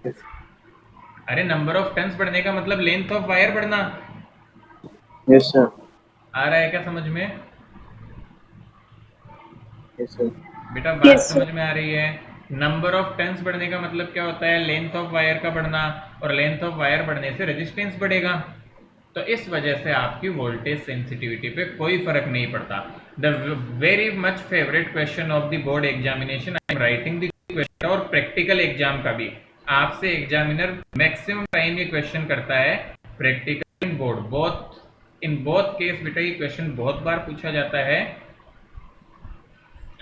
Speaker 3: Yes.
Speaker 1: अरे नंबर ऑफ टर्न्स बढ़ने का मतलब लेंथ ऑफ वायर बढ़ना।
Speaker 3: Yes, sir.
Speaker 1: आ रहा है क्या समझ में?
Speaker 3: Yes, sir.
Speaker 1: बेटा बात
Speaker 2: Yes, sir.
Speaker 1: समझ में आ रही है? नंबर ऑफ टर्न्स बढ़ने का मतलब क्या होता है? लेंथ ऑफ वायर का बढ़ना, और लेंथ ऑफ वायर बढ़ने से रेजिस्टेंस बढ़ेगा। तो इस वजह से आपकी वोल्टेज सेंसिटिविटी पे कोई फर्क नहीं पड़ता। The very much favourite question of the board examination, I am writing the question, और प्रैक्टिकल एग्जाम का भी आपसे एग्जामिनर मैक्सिमम टाइम ये क्वेश्चन करता है। Practical in board both, in both case बेटा ये क्वेश्चन बहुत बार पूछा जाता है।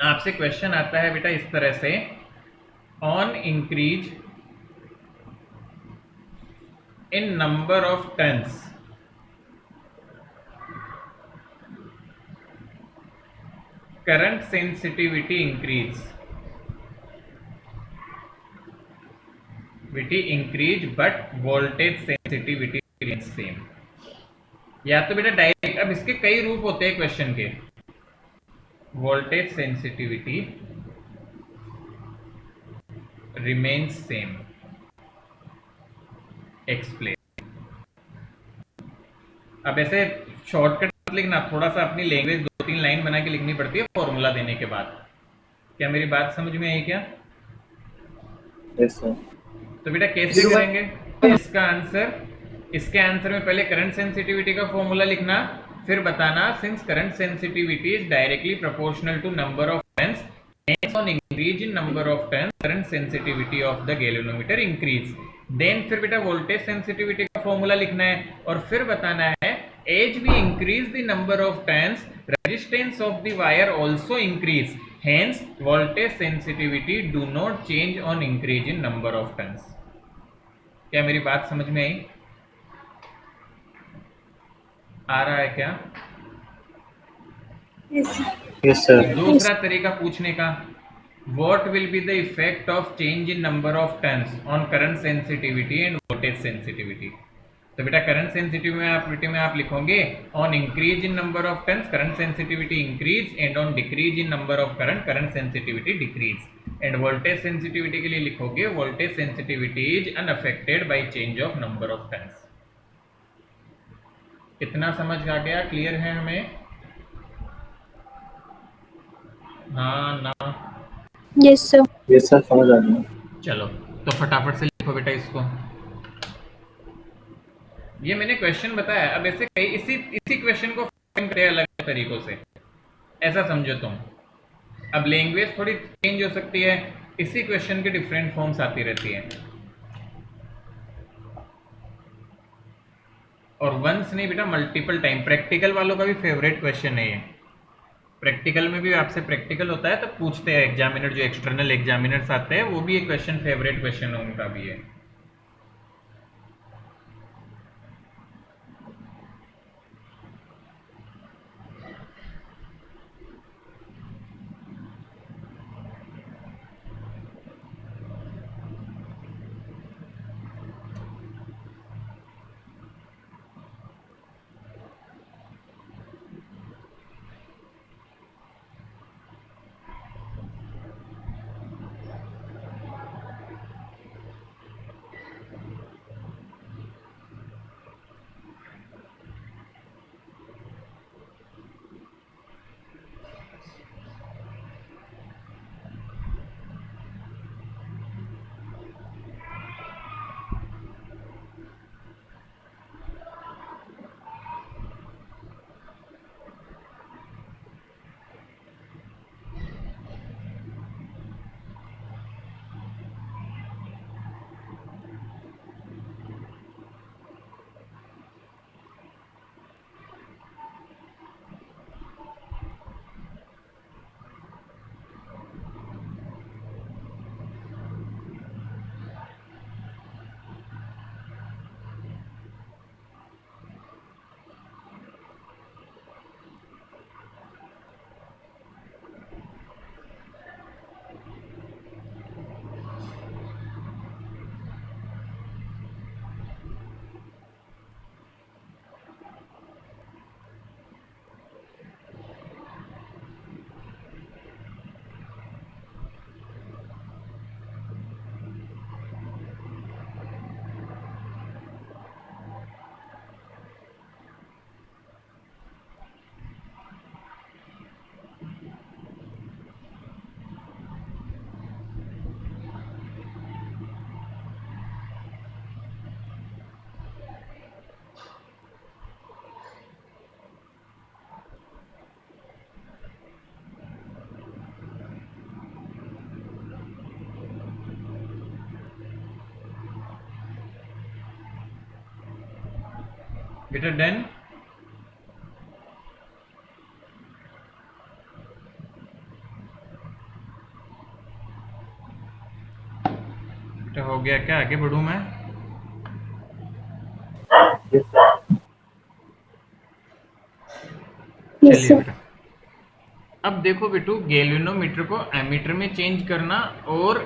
Speaker 1: आपसे क्वेश्चन आता है बेटा इस तरह से, on increase in number of turns current sensitivity increase, increase but voltage sensitivity remains same. या तो बेटा डायरेक्ट, अब इसके कई रूप होते हैं क्वेश्चन के। Voltage sensitivity remains same, explain. अब ऐसे शॉर्टकट मत लिखना, थोड़ा सा अपनी लैंग्वेज 2-3 लाइन बना के लिखनी पड़ती है फॉर्मूला देने के बाद। क्या मेरी बात समझ में आई क्या?
Speaker 3: Yes, sir.
Speaker 1: तो बेटा कैसे करेंगे इसका आंसर? इसके आंसर में पहले करंट सेंसिटिविटी का फॉर्मूला लिखना, फिर बताना since current sensitivity is directly proportional to number of turns, hence on increase in number of turns current sensitivity of the galvanometer increase। Then फिर बेटा वोल्टेज सेंसिटिविटी का फॉर्मूला लिखना है, और फिर बताना है as we increase the number of turns resistance of the wire also increase, hence voltage sensitivity do not change on increase in number of turns। क्या मेरी बात समझ में आई? आ रहा है क्या?
Speaker 2: Yes, sir.
Speaker 3: Yes, sir.
Speaker 1: दूसरा तरीका पूछने का, what will be the effect of change in number of turns on current sensitivity and voltage sensitivity। तो बेटा करंट सेंसिटिविटी में आप लिखोगे on increase in number of turns current sensitivity increase, and on decrease in number of current sensitivity decrease. End voltage sensitivity के लिए लिखोगे voltage sensitivity is unaffected by change of number of turns. इतना समझ आ गया? Clear है हमें? हाँ ना?
Speaker 2: Yes, sir.
Speaker 3: Yes, sir. समझ आ गया.
Speaker 1: चलो तो फटाफट से लिखो बेटा इसको। ये मैंने क्वेश्चन बताया, अब ऐसे कई इसी इसी क्वेश्चन को फ्रेम करें अलग तरीकों से, ऐसा समझो तुम। अब लैंग्वेज थोड़ी चेंज हो सकती है, इसी क्वेश्चन के डिफरेंट फॉर्म्स आती रहती है। और वंस नहीं बेटा, मल्टीपल टाइम। प्रैक्टिकल वालों का भी फेवरेट क्वेश्चन है ये। प्रैक्टिकल में भी आपसे प्रैक्टिकल होता है तो पूछते हैं एग्जामिनर, जो एक्सटर्नल एग्जामिनर्स आते हैं वो भी एक क्वेश्चन फेवरेट क्वेश्चन उनका भी है। बेटा डन। बेटा हो गया क्या, आगे बढ़ूं मैं?
Speaker 3: Yes, sir.
Speaker 2: यस
Speaker 1: चलिए
Speaker 2: सर।
Speaker 1: बेटा, अब देखो बेटू, गैल्वेनोमीटर को एमीटर में चेंज करना और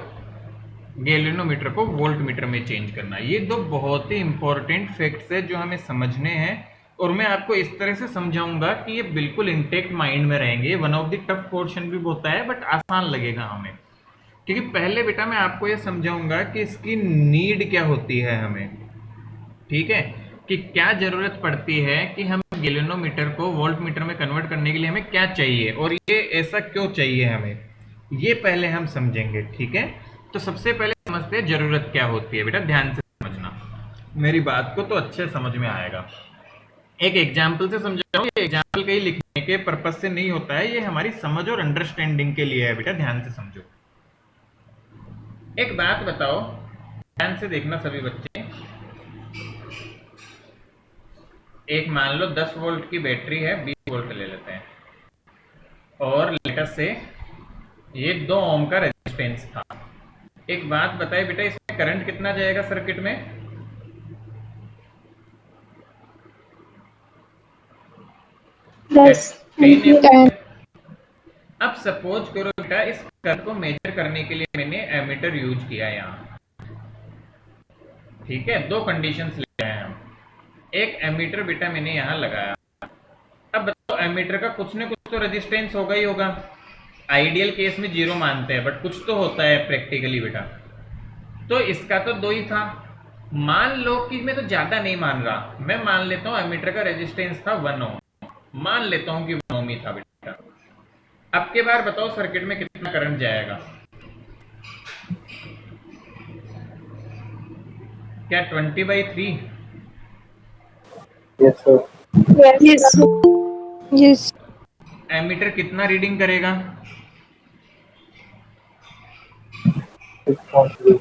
Speaker 1: गैल्वेनोमीटर को वोल्ट मीटर में चेंज करना, ये दो बहुत ही इंपॉर्टेंट फैक्ट्स है जो हमें समझने हैं। और मैं आपको इस तरह से समझाऊंगा कि ये बिल्कुल इंटेक्ट माइंड में रहेंगे। One of the tough portion भी होता है बट आसान लगेगा हमें, क्योंकि पहले बेटा मैं आपको ये समझाऊंगा कि इसकी नीड क्या होती है हमें, ठीक है, कि क्या जरूरत पड़ती है कि हम गैल्वेनोमीटर को वोल्ट मीटर में कन्वर्ट करने के लिए हमें क्या चाहिए और ये ऐसा क्यों चाहिए हमें, ये पहले हम समझेंगे, ठीक है। तो सबसे पहले समझते हैं जरूरत क्या होती है। बेटा ध्यान से समझना मेरी बात को, तो अच्छे समझ में आएगा। एक एग्जाम्पल से समझाऊं, ये एग्जाम्पल कहीं लिखने के पर्पज से नहीं होता है, ये हमारी समझ और अंडरस्टैंडिंग के लिए है। बेटा ध्यान से समझो, एक बात बताओ, ध्यान से देखना सभी बच्चे। एक मान लो 10 वोल्ट की बैटरी है, 20 वोल्ट ले लेते हैं, और लेटर से ये 2 ओम का रेजिस्टेंस था। एक बात बताइए बेटा, इसमें करंट कितना जाएगा सर्किट में?
Speaker 2: दस
Speaker 1: 10
Speaker 2: एम्पियर।
Speaker 1: एम्पियर। अब सपोज करो बेटा, इस करंट को मेजर करने के लिए मैंने एमीटर यूज किया यहाँ, ठीक है। दो कंडीशंस ले आए हम, एक एमीटर बेटा मैंने यहाँ लगाया। अब बताओ, एमीटर का कुछ ना कुछ तो रेजिस्टेंस होगा ही होगा। आइडियल केस में 0 मानते हैं बट कुछ तो होता है प्रैक्टिकली बेटा। तो इसका तो 2 ही था। मान लो कि मैं तो ज्यादा नहीं मान रहा, मैं मान लेता हूँ एमीटर का रेजिस्टेंस था 1 ओम, मान लेता हूँ कि 1 ओम ही था बेटा। अब के बार बताओ सर्किट में कितना करंट जाएगा? क्या 20/3?
Speaker 3: Yes, sir.
Speaker 2: Yes sir. Yes.
Speaker 1: Ammeter कितना रीडिंग करेगा?
Speaker 3: 6.3.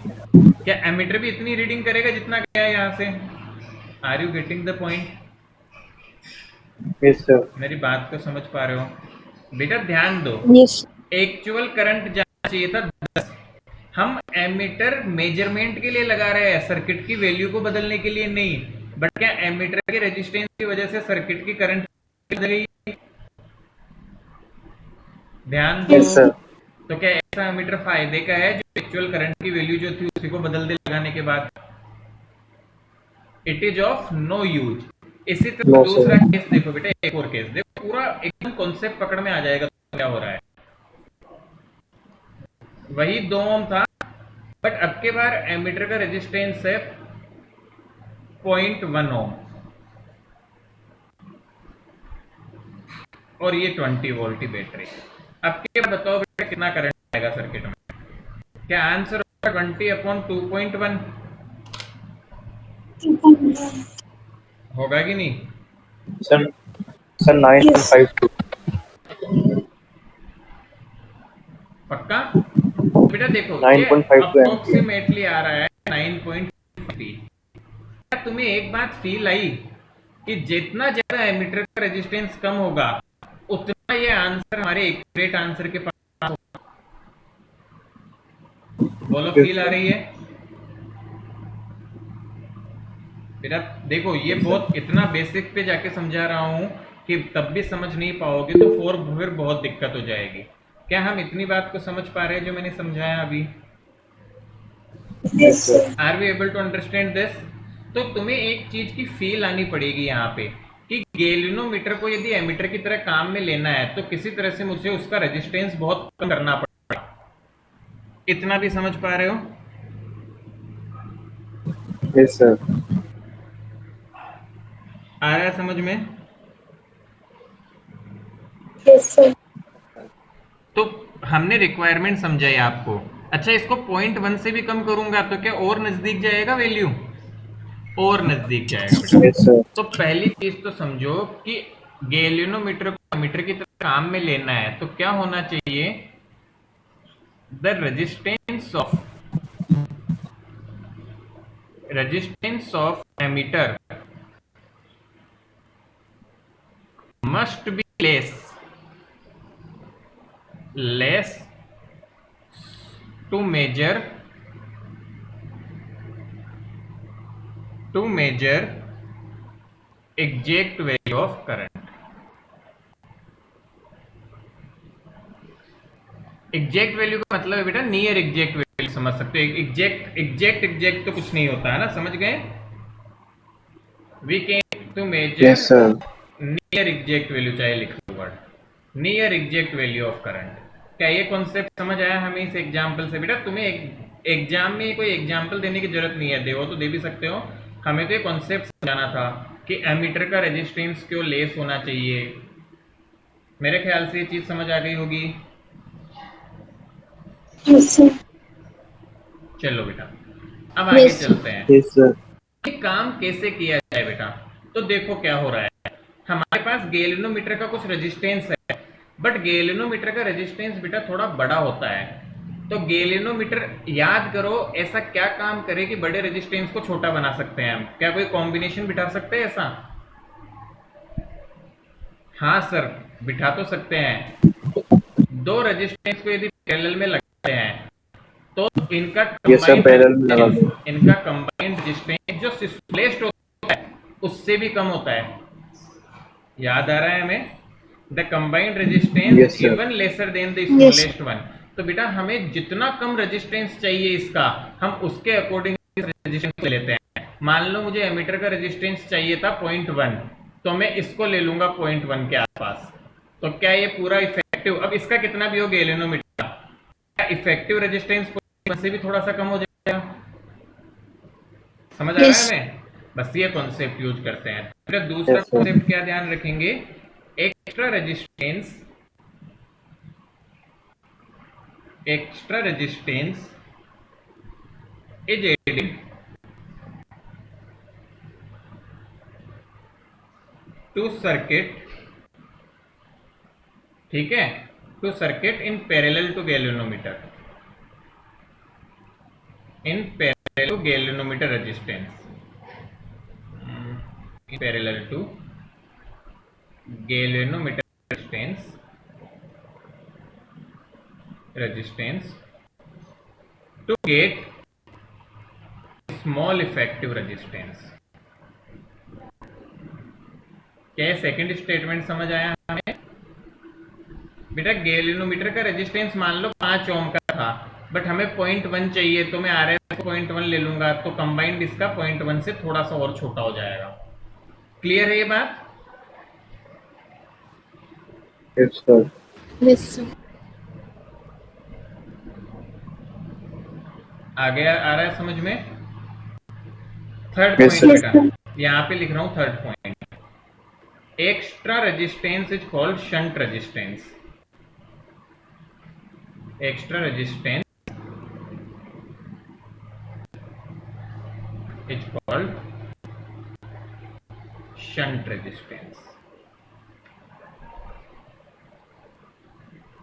Speaker 1: क्या एमीटर भी इतनी रीडिंग करेगा जितना गया है यहाँ से? Are you getting the point?
Speaker 3: Yes, sir.
Speaker 1: मेरी बात को समझ पा रहे हो? बेटा ध्यान दो,
Speaker 2: यस।
Speaker 1: एक्चुअल करंट जाना चाहिए था 10। हम एमीटर मेजरमेंट के लिए लगा रहे हैं, सर्किट की वैल्यू को बदलने के लिए नहीं। बट क्या एमीटर के रेजिस्टेंस की वजह से सर्किट की करंट बदल गई? ध्यान दो।
Speaker 3: Yes, sir.
Speaker 1: तो क्या ऐसा एमीटर फायदे का है जो एक्चुअल करंट की वैल्यू जो थी उसी को बदल दे लगाने के बाद? It is of no use. इसी तरह
Speaker 3: No,
Speaker 1: दूसरा
Speaker 3: sir.
Speaker 1: केस देखो बेटा, एक और केस देखो, पूरा एकदम कॉन्सेप्ट पकड़ में आ जाएगा तो क्या हो रहा है। वही 2 ओम था बट अब के बार एमीटर का रेजिस्टेंस है 0.1 ओम और ये 20 वोल्ट की बैटरी। अब के बताओ बेटा कितना करंट आएगा सर्किट में? क्या आंसर होगा 20/2.1? होगा कि नहीं?
Speaker 3: Sir, sir,
Speaker 2: yes.
Speaker 3: 9.52.
Speaker 1: पक्का? बेटा देखो ये
Speaker 3: 9.52 एम्पियर.
Speaker 1: अप्रोक्सीमेटली आ रहा है 9.50। क्या तुम्हें एक बात फील आई कि जितना ज्यादा एमीटर का रेजिस्टेंस कम होगा उतना ये आंसर हमारे एक्यूरेट आंसर के पास होगा? बोलो,
Speaker 3: Yes,
Speaker 1: फील आ
Speaker 3: sir.
Speaker 1: रही है? बेटा देखो, ये
Speaker 3: Yes, sir.
Speaker 1: बहुत इतना बेसिक पे जाके समझा रहा हूं कि तब भी समझ नहीं पाओगे तो फिर बहुत दिक्कत हो जाएगी। क्या हम इतनी बात को समझ पा रहे हैं जो मैंने समझाया अभी?
Speaker 3: Yes, sir.
Speaker 1: Are we able to understand this? तो तुम्हें एक चीज की फील आनी पड़ेगी यहाँ पे कि गैल्वेनोमीटर को यदि एमीटर की तरह काम में लेना है तो किसी तरह से मुझे उसका रेजिस्टेंस बहुत कम करना पड़ेगा। इतना भी समझ पा रहे हो?
Speaker 3: Yes, sir.
Speaker 1: आ रहा है समझ में?
Speaker 2: Yes sir.
Speaker 1: तो हमने रिक्वायरमेंट समझाई आपको। अच्छा, इसको 0.1 से भी कम करूंगा तो क्या और नजदीक जाएगा वैल्यू? और नजदीक जाएगा बेटा।
Speaker 3: Yes, sir.
Speaker 1: तो पहली चीज तो समझो कि गैल्वेनोमीटर को एमीटर की तरह काम में लेना है तो क्या होना चाहिए? The resistance of ammeter must be less to measure exact value of current. Exact value का मतलब है बेटा नियर एग्जैक्ट वैल्यू, समझ सकते हो। एग्जैक्ट तो कुछ नहीं होता है ना, समझ गए। We can to measure
Speaker 3: Yes, sir.
Speaker 1: Near exact value, चाहे लिख लो word near exact value of current. क्या ये कॉन्सेप्ट समझ आया हमें इस एग्जाम्पल से? बेटा तुम्हें एग्जाम में कोई एग्जाम्पल देने की जरूरत नहीं है, देवो तो दे भी सकते हो, हमें तो ये कॉन्सेप्ट समझाना था कि एमीटर का रेजिस्टेंस क्यों लेस होना चाहिए। मेरे ख्याल से ये चीज समझ आ गई होगी।
Speaker 2: Yes, sir.
Speaker 1: चलो बेटा अब आगे
Speaker 2: Yes, sir.
Speaker 1: चलते हैं।
Speaker 3: Yes, sir.
Speaker 1: ये काम कैसे किया जाए बेटा? तो देखो क्या हो रहा है, हमारे पास गैल्वेनोमीटर का कुछ रेजिस्टेंस है, बट गैल्वेनोमीटर का रेजिस्टेंस बेटा थोड़ा बड़ा होता है। तो गैल्वेनोमीटर याद करो ऐसा क्या काम करे कि बड़े रेजिस्टेंस को छोटा बना सकते हैं हम? क्या कोई कॉम्बिनेशन बिठा सकते हैं ऐसा? हाँ सर, बिठा तो सकते हैं। दो रेजिस्टेंस को यदि पैरेलल में लगाते हैं तो इनका
Speaker 3: Yes, sir. Parallel में लगा दो।
Speaker 1: कंबाइंड रेजिस्टेंस जो डिस्प्लेस्ड होता है उससे भी कम होता है। याद आ रहा है हमें? The combined resistance
Speaker 3: Yes, sir.
Speaker 1: Even lesser than the
Speaker 2: Yes.
Speaker 1: Smallest one. तो बेटा हमें जितना कम रेजिस्टेंस चाहिए इसका, हम उसके अकॉर्डिंग रेजिस्टेंस ले लेते हैं। मान लो मुझे एमीटर का रेजिस्टेंस चाहिए था 0.1, तो मैं इसको ले लूंगा 0.1 के आसपास। तो क्या ये पूरा इफेक्टिव, अब इसका कितना भी हो गैल्वेनोमीटर का इफेक्टिव रेजिस्टेंस से भी थोड़ा सा कम हो जाएगा। समझ आ रहा
Speaker 2: Yes.
Speaker 1: है हमें? बस ये कॉन्सेप्ट यूज करते हैं। फिर दूसरा
Speaker 3: Yes, sir.
Speaker 1: कॉन्सेप्ट क्या ध्यान रखेंगे, extra resistance is added to circuit, ठीक है, to circuit in parallel to galvanometer, in parallel to galvanometer resistance, in parallel to galvanometer resistance to get small effective resistance। क्या ये सेकंड स्टेटमेंट समझ आया हमें? बेटा गैल्वेनोमीटर का रेजिस्टेंस मान लो 5 ओम का था, बट हमें 0.1 चाहिए, तो मैं RS को 0.1 ले लूंगा, तो कंबाइंड इसका 0.1 से थोड़ा सा और छोटा हो जाएगा। क्लियर है ये बात?
Speaker 3: Yes, sir.
Speaker 2: Yes, sir.
Speaker 1: आगे आ रहा है समझ में? Third
Speaker 3: Yes,
Speaker 1: point
Speaker 3: sir.
Speaker 1: बेटा यहाँ पे लिख रहा हूं, third point, extra resistance is called shunt resistance. Extra resistance is called shunt resistance।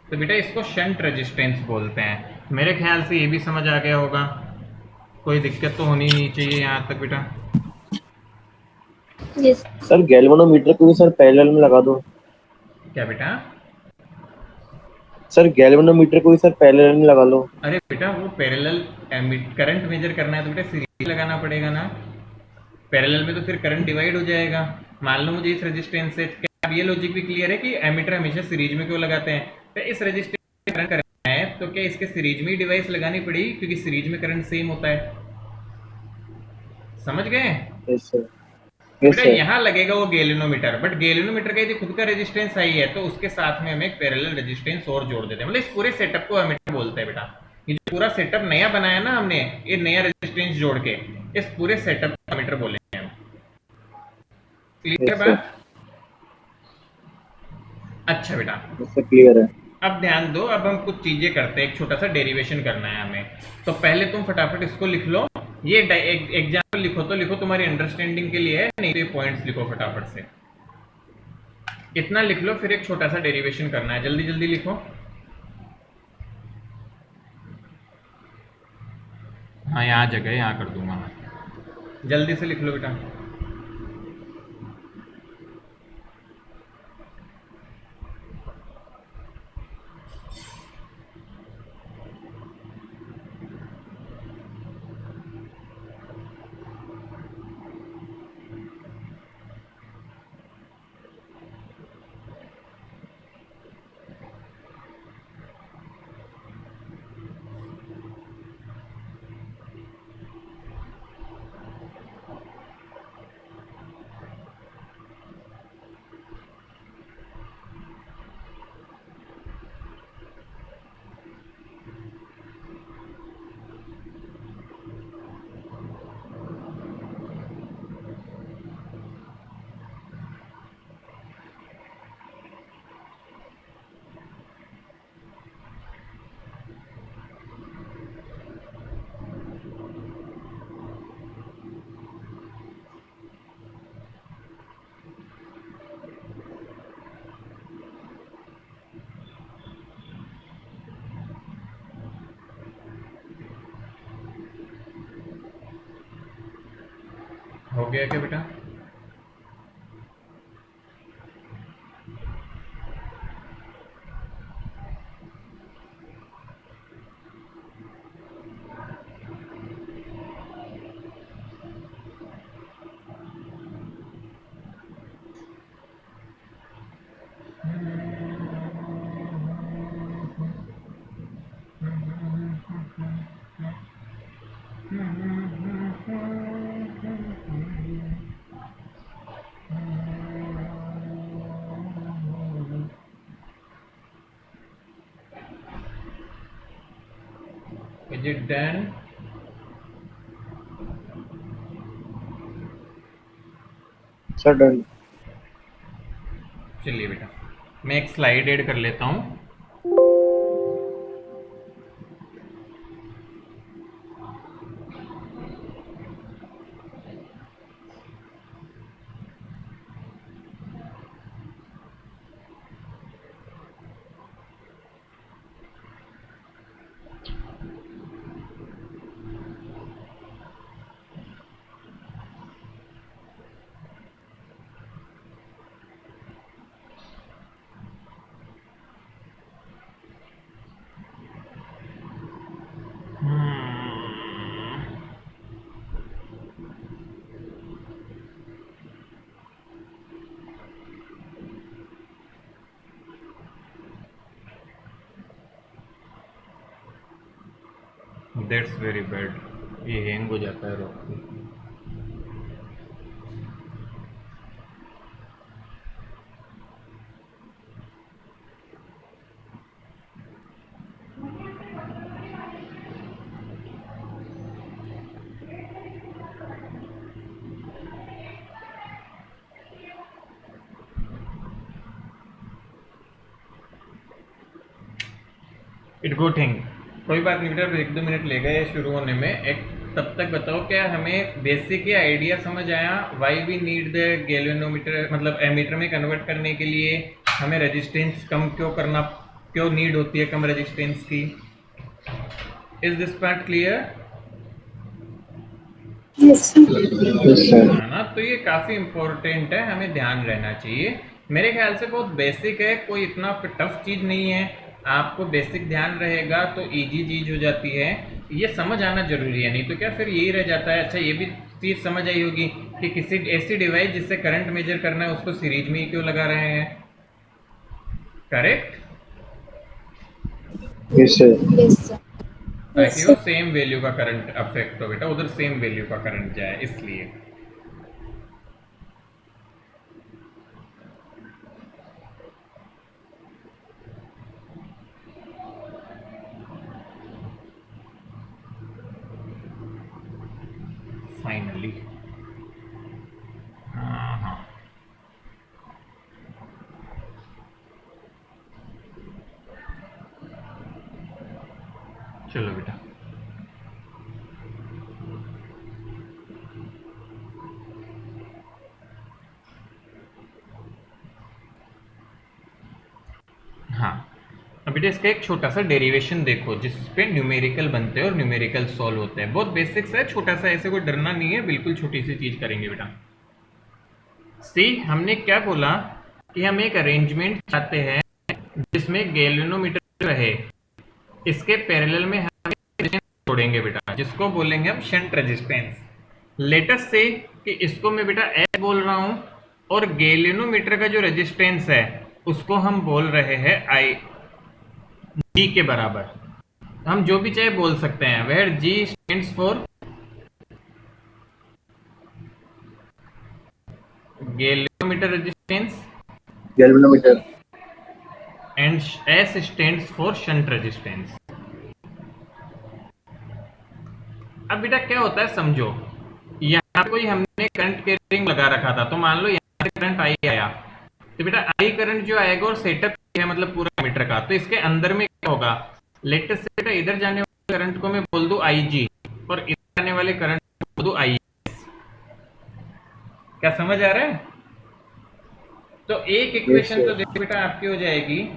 Speaker 1: तो बेटा इसको शंट रेजिस्टेंस बोलते हैं। मेरे ख्याल से ये भी समझ आ गया होगा, कोई दिक्कत तो होनी नहीं चाहिए यहाँ तक बेटा।
Speaker 2: Yes.
Speaker 3: सर गैल्वेनोमीटर को भी सर पैरेलल में लगा दो।
Speaker 1: क्या बेटा?
Speaker 3: सर गैल्वेनोमीटर को भी सर पैरेलल में लगा लो।
Speaker 1: अरे बेटा वो पैरेलल करंट मेजर करना है तो बेटा सीरीज लगाना पड़ेगा ना। पैरेलल में तो फिर करंट डिवाइड हो जाएगा। मान लो मुझे इस रेजिस्टेंस से, क्या ये लॉजिक भी क्लियर है कि एमीटर हमेशा सीरीज में क्यों लगाते हैं? तो इस रेजिस्टेंस में करंट करना है तो क्या इसके सीरीज में ही डिवाइस लगानी पड़ेगी, क्योंकि सीरीज में करंट सेम होता है। समझ गए?
Speaker 3: Yes, sir. Yes,
Speaker 1: बेटा
Speaker 3: sir.
Speaker 1: यहाँ लगेगा वो गैल्वेनोमीटर, बट गैल्वेनोमीटर का यदि खुद का रेजिस्टेंस हाई है तो उसके साथ में हमें एक पैरेलल रेजिस्टेंस और जोड़ देते हैं। मतलब इस पूरे सेटअप को एमीटर बोलते हैं बेटा। ये जो पूरा सेटअप नया बनाया ना हमने, ये नया रेजिस्टेंस जोड़ के, इस पूरे सेटअप को एमीटर बोलेंगे हम। Clear
Speaker 3: Yes, sir.
Speaker 1: बात? अच्छा बेटा
Speaker 3: Yes, sir. Clear है।
Speaker 1: अब ध्यान दो, अब हम कुछ चीजें करते हैं, एक छोटा सा डेरिवेशन करना है हमें। तो पहले तुम फटाफट इसको लिख लो, ये एग्जाम्पल लिखो तो लिखो, तुम्हारी अंडरस्टैंडिंग के लिए है, नहीं तो ये पॉइंट्स लिखो फटाफट से। इतना लिख लो, फिर एक छोटा सा डेरिवेशन करना है, जल्दी जल्दी लिखो। हाँ यहाँ जगह, यहाँ कर दूंगा मैं, जल्दी से लिख लो बेटा। हो गया क्या बेटा? Is it done?
Speaker 3: Sir done.
Speaker 1: चलिए बेटा, मैं एक स्लाइड ऐड कर लेता हूँ। दैट्स वेरी बैड, ये हैंग हो जाता है रोक के। इट गो थिंग, कोई बात नहीं बेटा, 1-2 मिनट ले गए शुरू होने में। एक तब तक बताओ, क्या हमें बेसिक ही आइडिया समझ आया why we need the galvanometer, मतलब एमीटर में कन्वर्ट करने के लिए हमें रेजिस्टेंस कम क्यों करना, क्यों नीड होती है कम रेजिस्टेंस की? Is this part clear?
Speaker 2: Yes, sir.
Speaker 3: Yes sir.
Speaker 1: है ना, तो ये काफ़ी इम्पोर्टेंट है, हमें ध्यान रहना चाहिए। मेरे ख्याल से बहुत बेसिक है, कोई इतना टफ चीज़ नहीं है। आपको बेसिक ध्यान रहेगा तो इजी चीज़ हो जाती है। ये समझ आना जरूरी है, नहीं तो क्या फिर यही रह जाता है। अच्छा, ये भी चीज़ समझ आई होगी कि किसी ऐसी डिवाइस जिससे करंट मेजर करना है उसको सीरीज में ही क्यों लगा रहे हैं, correct?
Speaker 3: Yes sir.
Speaker 2: Yes, sir.
Speaker 1: ताकि वो सेम वैल्यू का करंट अफेक्ट हो बेटा, उधर सेम वैल्यू का करंट जाए, इसलिए। फाइनली हाँ, चलो बेटा। हाँ, अब बेटा इसका एक छोटा सा डेरिवेशन देखो जिसपे न्यूमेरिकल बनते हैं और न्यूमेरिकल सॉल्व होते हैं। बहुत बेसिक्स है, छोटा सा, ऐसे कोई डरना नहीं है, बिल्कुल छोटी सी चीज करेंगे बेटा। सी, हमने क्या बोला कि हम एक अरेंजमेंट चाहते हैं जिसमें गैल्वेनोमीटर रहे, इसके पैरेलल में हम रेजिस्टेंस जोड़ेंगे बेटा, जिसको बोलेंगे हम शंट रेजिस्टेंस। लेटेस्ट से कि इसको मैं बेटा एस बोल रहा हूं, और गैल्वेनोमीटर का जो रेजिस्टेंस है उसको हम बोल रहे हैं आई, जी के बराबर। हम जो भी चाहे बोल सकते हैं, where G stands for galvanometer resistance
Speaker 3: galvanometer.
Speaker 1: And S stands for shunt resistance. अब बेटा क्या होता है समझो, यहाँ पे कोई हमने करंट कैरिंग लगा रखा था, तो मान लो यहाँ से करंट आई आया, तो बेटा आई करंट जो आएगा और सेटअप है मतलब पूरा मीटर का, तो इसके अंदर में क्या होगा, लेटेस्ट से बेटा इधर जाने वाले करंट को मैं बोल दूं आई जी, और इधर जाने वाले करंट को बोल दूं आई। क्या समझ आ रहा है? तो एक इक्वेशन तो देखो बेटा आपकी हो जाएगी,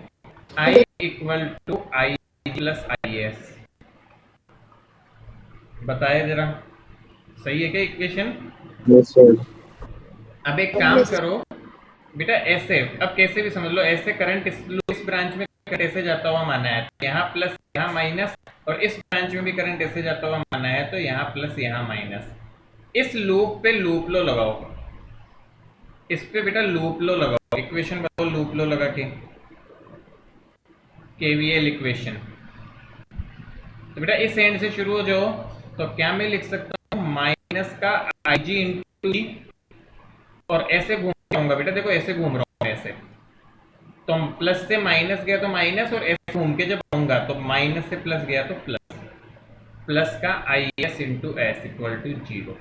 Speaker 1: I equal to I plus I S. बताए जरा, सही है क्या इक्वेशन?
Speaker 3: Yes, sir.
Speaker 1: अब एक काम करो बेटा, ऐसे अब कैसे भी समझ लो, ऐसे करंट इस ब्रांच में करंट ऐसे जाता हुआ माना है, तो यहाँ प्लस यहाँ माइनस, और इस ब्रांच में भी करंट ऐसे जाता हुआ माना है, तो यहाँ प्लस यहाँ माइनस। इस लूप पे लूप लो लगाओ, इस पे बेटा लूप लो लगाओ, इक्वेशन बताओ लूप लो लगा के, केवीएल इक्वेशन। तो बेटा इस एंड से शुरू हो जाओ, तो क्या मैं लिख सकता हूँ माइनस का आई जी इंटू जी, और ऐसे घूम जाऊंगा बेटा, देखो ऐसे घूम रहा हूँ ऐसे, तो प्लस से माइनस गया तो माइनस, और ऐसे घूम के जब आऊंगा तो माइनस से प्लस गया तो प्लस, प्लस का I S into S equal to 0।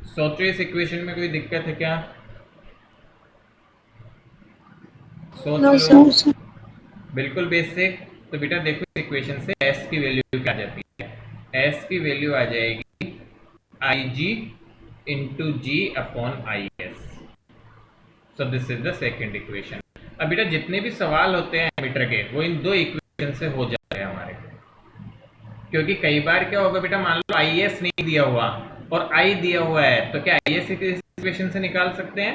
Speaker 1: सोचो इस इक्वेशन में कोई दिक्कत है क्या? सोच
Speaker 2: नो
Speaker 1: लो,
Speaker 2: सर।
Speaker 1: बिल्कुल बेसिक। तो बेटा देखो इस इक्वेशन से एस की वैल्यू क्या आ जाती है, एस की वैल्यू आ जाएगी I G into G upon I S. So this is the second equation. अब बेटा जितने भी सवाल होते हैं एमीटर के, वो इन दो इक्वेशन से हो जाते हैं हमारे, क्योंकि कई बार क्या होगा बेटा, मान लो आई एस नहीं दिया हुआ और आई दिया हुआ है, तो क्या आई एस इक्वेशन से निकाल सकते हैं?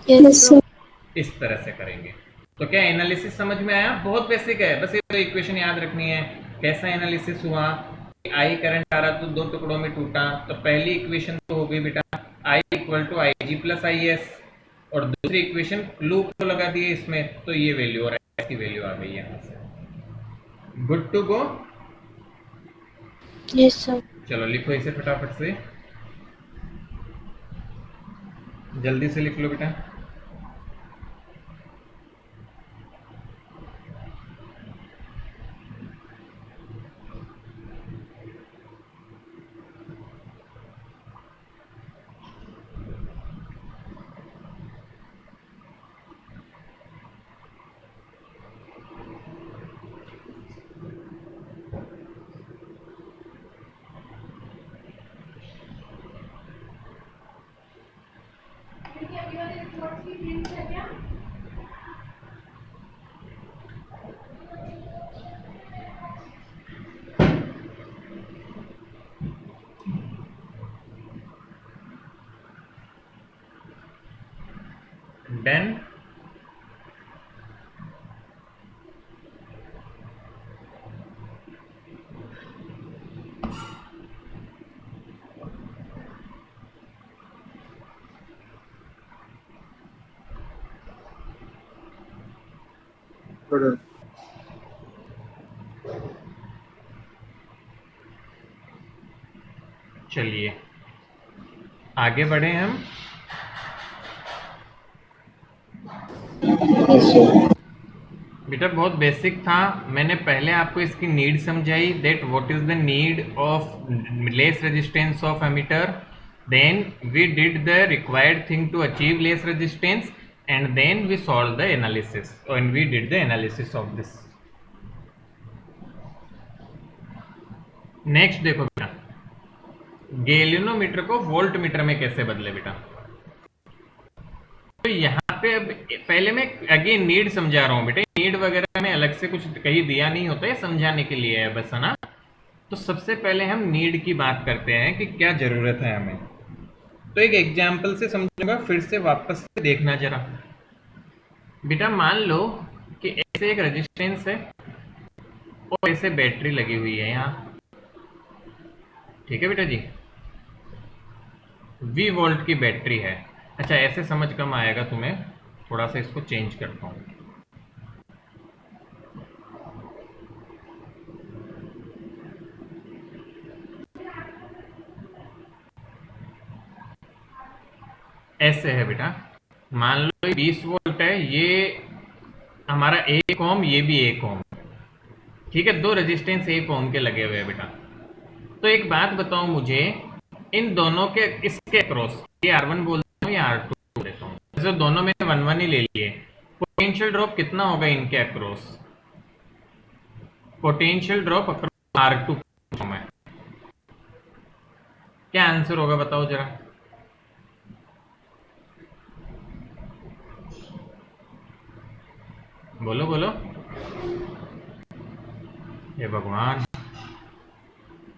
Speaker 2: Yes sir.
Speaker 1: इस तरह से करेंगे। तो क्या एनालिसिस समझ में आया? बहुत बेसिक है, बस ये इक्वेशन याद रखनी है। कैसा एनालिसिस हुआ, आई करंट आ रहा तो दो टुकड़ों में टूटा, तो पहली इक्वेशन तो हो गई बेटा I equal to I G plus I S, और दूसरी इक्वेशन लूप को लगा दिए इसमें, तो ये वैल्यू और एस की वैल्यू आ गई यहाँ से। Good to go.
Speaker 2: Yes sir.
Speaker 1: चलो लिखो इसे फटाफट से, जल्दी से लिख लो बेटा। डन।
Speaker 3: Sir.
Speaker 1: चलिए आगे बढ़े हम।
Speaker 3: Yes, sir.
Speaker 1: बेटा बहुत बेसिक था, मैंने पहले आपको इसकी नीड समझाई, that what is the need of less resistance of ammeter, then we did the required thing to achieve less resistance, and then we solve the analysis, and we did the analysis of this. Next देखो बेटा, galvanometer को volt meter में कैसे बदले बेटा। तो यहाँ पे अब पहले मैं अगेन नीड समझा रहा हूँ बेटा, नीड वगैरह में अलग से कुछ कहीं दिया नहीं होता है, समझाने के लिए है बस, है ना। तो सबसे पहले हम नीड की बात करते हैं कि क्या जरूरत है हमें। तो एक एग्जाम्पल से समझूंगा, फिर से वापस से देखना जरा। बेटा मान लो कि ऐसे एक रेजिस्टेंस है और ऐसे बैटरी लगी हुई है यहाँ, ठीक है बेटा जी, V वोल्ट की बैटरी है। अच्छा ऐसे समझ कम आएगा तुम्हें, थोड़ा सा इसको चेंज करता हूँ। ऐसे है बेटा, मान लो ये 20 वोल्ट है, ये हमारा 1 ओम, ये भी 1 ओम, ठीक है, दो रेजिस्टेंस 1 ओम के लगे हुए हैं बेटा। तो एक बात बताओ मुझे, इन दोनों के इसके अक्रॉस, ये R1 बोलता हूँ या R2 बोल देता हूँ, जैसे दोनों में 1 1 ही ले लिए, पोटेंशियल ड्रॉप कितना होगा इनके across? Potential drop across R2 में क्या आंसर होगा बताओ जरा। बोलो बोलो, हे भगवान।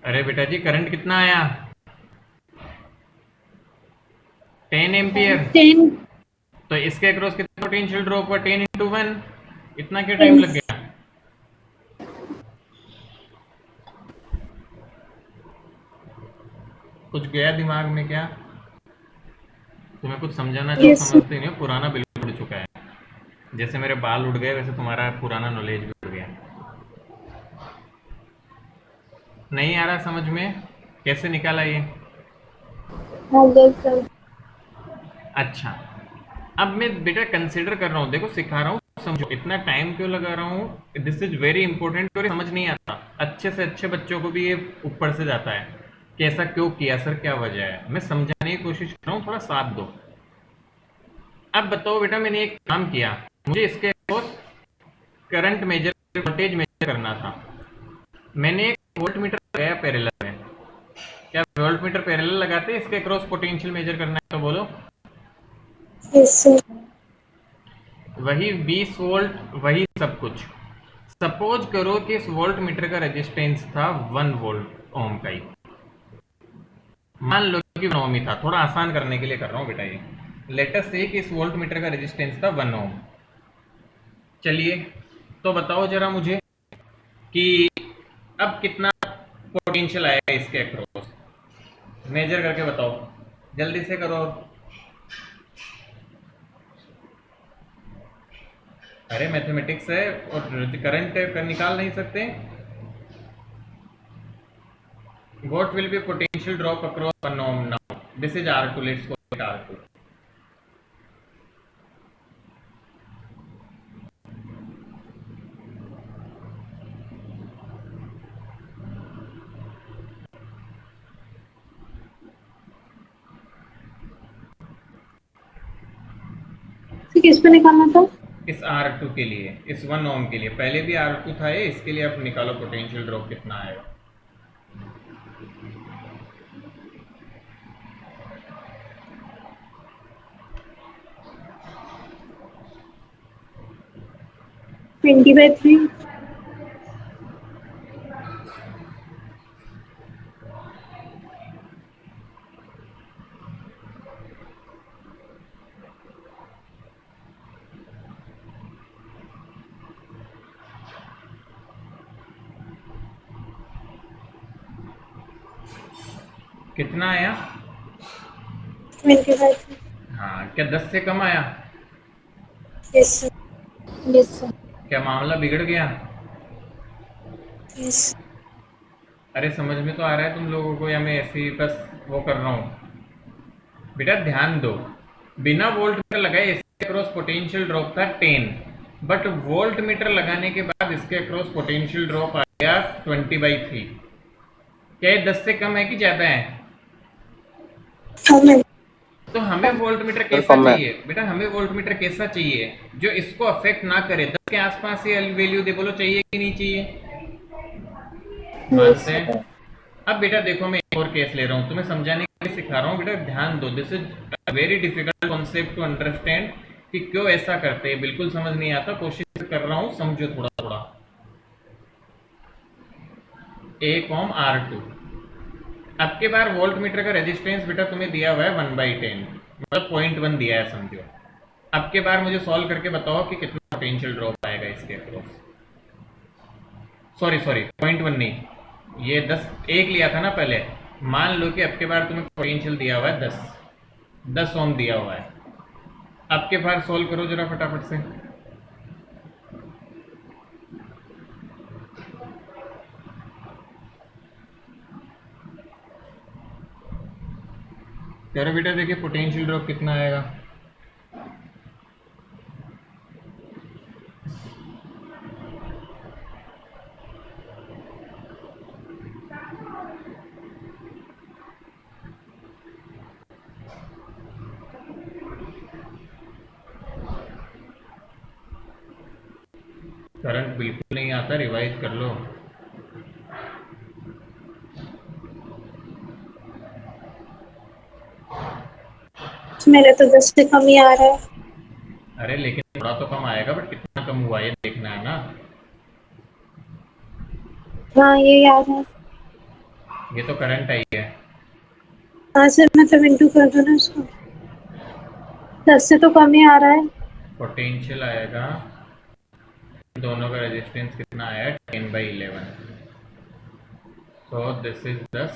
Speaker 1: अरे बेटा जी करंट कितना आया? 10 एम्पियर।
Speaker 2: 10
Speaker 1: तो इसके अक्रॉस कितना पोटेंशियल ड्रॉप हुआ? 10 इंटू 1। इतना क्या टाइम लग गया? कुछ गया दिमाग में क्या? तुम्हें कुछ समझाना चाहो
Speaker 2: यस
Speaker 1: समझते नहीं हो, पुराना बिल्कुल उड़ चुका है। जैसे मेरे बाल उड़ गए वैसे तुम्हारा पुराना नॉलेज भी उड़ गया। नहीं आ रहा समझ में? कैसे निकाला ये?
Speaker 2: सर।
Speaker 1: अच्छा, अब मैं बेटा कंसिडर कर रहा हूँ, देखो सिखा रहा हूँ, समझो। इतना टाइम क्यों लगा रहा हूँ? This is very important. और समझ नहीं आता, अच्छे से अच्छे बच्चों को भी ये ऊपर से जाता है कि ऐसा क्यों किया सर, क्या वजह है। मैं समझाने की कोशिश कर रहा हूँ, थोड़ा साथ दो। अब बताओ बेटा, मैंने एक काम किया, मुझे इसके करंट मेजर, वोल्टेज मेजर करना था। मैंने एक वोल्ट मीटर लगाया पैरेलल में। क्या वोल्ट मीटर पैरेलल लगाते हैं इसके क्रॉस पोटेंशियल मेजर करना है तो बोलो।
Speaker 2: Yes sir.
Speaker 1: वही 20 वोल्ट, वही सब कुछ। सपोज करो कि इस वोल्ट मीटर का रेजिस्टेंस था 1 वोल्ट ओम का ही। मान लो कि 1 ओम ही था, थोड़ा आसान करने के लिए कर रहा हूँ बेटा ये। लेट अस से कि इस वोल्ट मीटर का रेजिस्टेंस था 1 ओम। चलिए, तो बताओ जरा मुझे कि अब कितना पोटेंशियल आएगा इसके अक्रॉस, मेजर करके बताओ, जल्दी से करो। अरे मैथमेटिक्स है और करंट निकाल नहीं सकते? What will be potential drop across 1 ohm now? This is R2. Let's call it R2.
Speaker 2: Sir किस पे निकालना था?
Speaker 1: इस R2 के लिए, इस 1 ohm के लिए, पहले भी R2 था ये, इसके लिए आप निकालो पोटेंशियल ड्रॉप कितना आएगा।
Speaker 2: Twenty by 3।
Speaker 1: कितना आया?
Speaker 2: 20/3।
Speaker 1: हाँ, क्या 10 से कम आया?
Speaker 2: Yes sir. Yes sir.
Speaker 1: क्या मामला बिगड़ गया?
Speaker 2: यस।
Speaker 1: अरे समझ में तो आ रहा है तुम लोगों को, या मैं ऐसे ही बस वो कर रहा हूँ? बेटा ध्यान दो, बिना वोल्ट मीटर लगाए इसके अक्रॉस पोटेंशियल ड्रॉप था 10, बट वोल्ट मीटर लगाने के बाद इसके अक्रॉस पोटेंशियल ड्रॉप आ गया 20/3। क्या ये 10 से कम है कि ज्यादा है?
Speaker 2: हमें
Speaker 1: तो हमें वोल्ट मीटर
Speaker 3: सर
Speaker 1: कैसा
Speaker 3: कम है।
Speaker 1: चाहिए बेटा? हमें वोल्ट मीटर कैसा चाहिए जो इसको अफेक्ट ना करे? 10 के आसपास ये वैल्यू दे, बोलो चाहिए कि नहीं चाहिए? मानते हैं? अब बेटा देखो, मैं एक और केस ले रहा हूँ, तुम्हें समझाने के लिए सिखा रहा हूँ बेटा, ध्यान दो। This is very difficult concept to understand कि क्यों ऐसा करते हैं, बिल्कुल समझ नहीं आता, कोशिश कर रहा हूँ, समझो थोड़ा थोड़ा। 1 ओम R2। अब के बार वोल्ट मीटर का रेजिस्टेंस बेटा तुम्हें दिया हुआ है 1/10, मतलब 0.1 दिया है समझो। अब के बार मुझे सॉल्व करके बताओ कि कितना पोटेंशियल ड्रॉप आएगा इसके अक्रॉस। सॉरी सॉरी, 0.1 नहीं, ये 10 एक लिया था ना पहले। मान लो कि अब के बार तुम्हें पोटेंशियल दिया हुआ है 10 ओम दिया हुआ है। अब के बार सॉल्व करो जरा फटाफट से। करो बेटा, देखिए पोटेंशियल ड्रॉप कितना आएगा। करंट बिल्कुल नहीं आता, रिवाइज कर लो।
Speaker 2: मेरा तो 10 से कम ही आ रहा है।
Speaker 1: अरे लेकिन थोड़ा तो कम आएगा, बट कितना कम हुआ ये देखना है ना।
Speaker 2: हाँ ये याद है।
Speaker 1: ये तो करंट आई है।
Speaker 2: हाँ सर, मतलब इंटू कर दो ना उसको। 10 से तो कम ही आ रहा है।
Speaker 1: पोटेंशियल आएगा, दोनों का रेजिस्टेंस कितना आया, 10/11। सो दिस इज 10।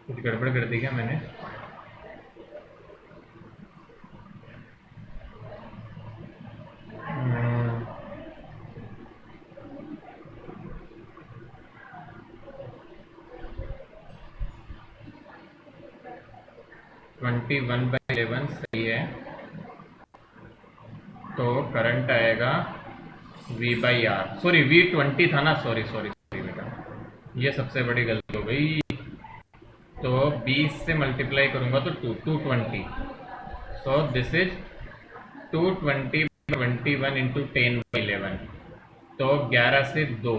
Speaker 1: कुछ गड़बड़ कर दी क्या मैंने? हम्म, 21/11 सही है। तो करंट आएगा V/R, सॉरी V20 था ना, सॉरी सॉरी सॉरी बेटा, ये सबसे बड़ी गलती हो गई। तो 20 से मल्टीप्लाई करूंगा तो 220। So this is 220/21 into 10/11। तो 11 से 2,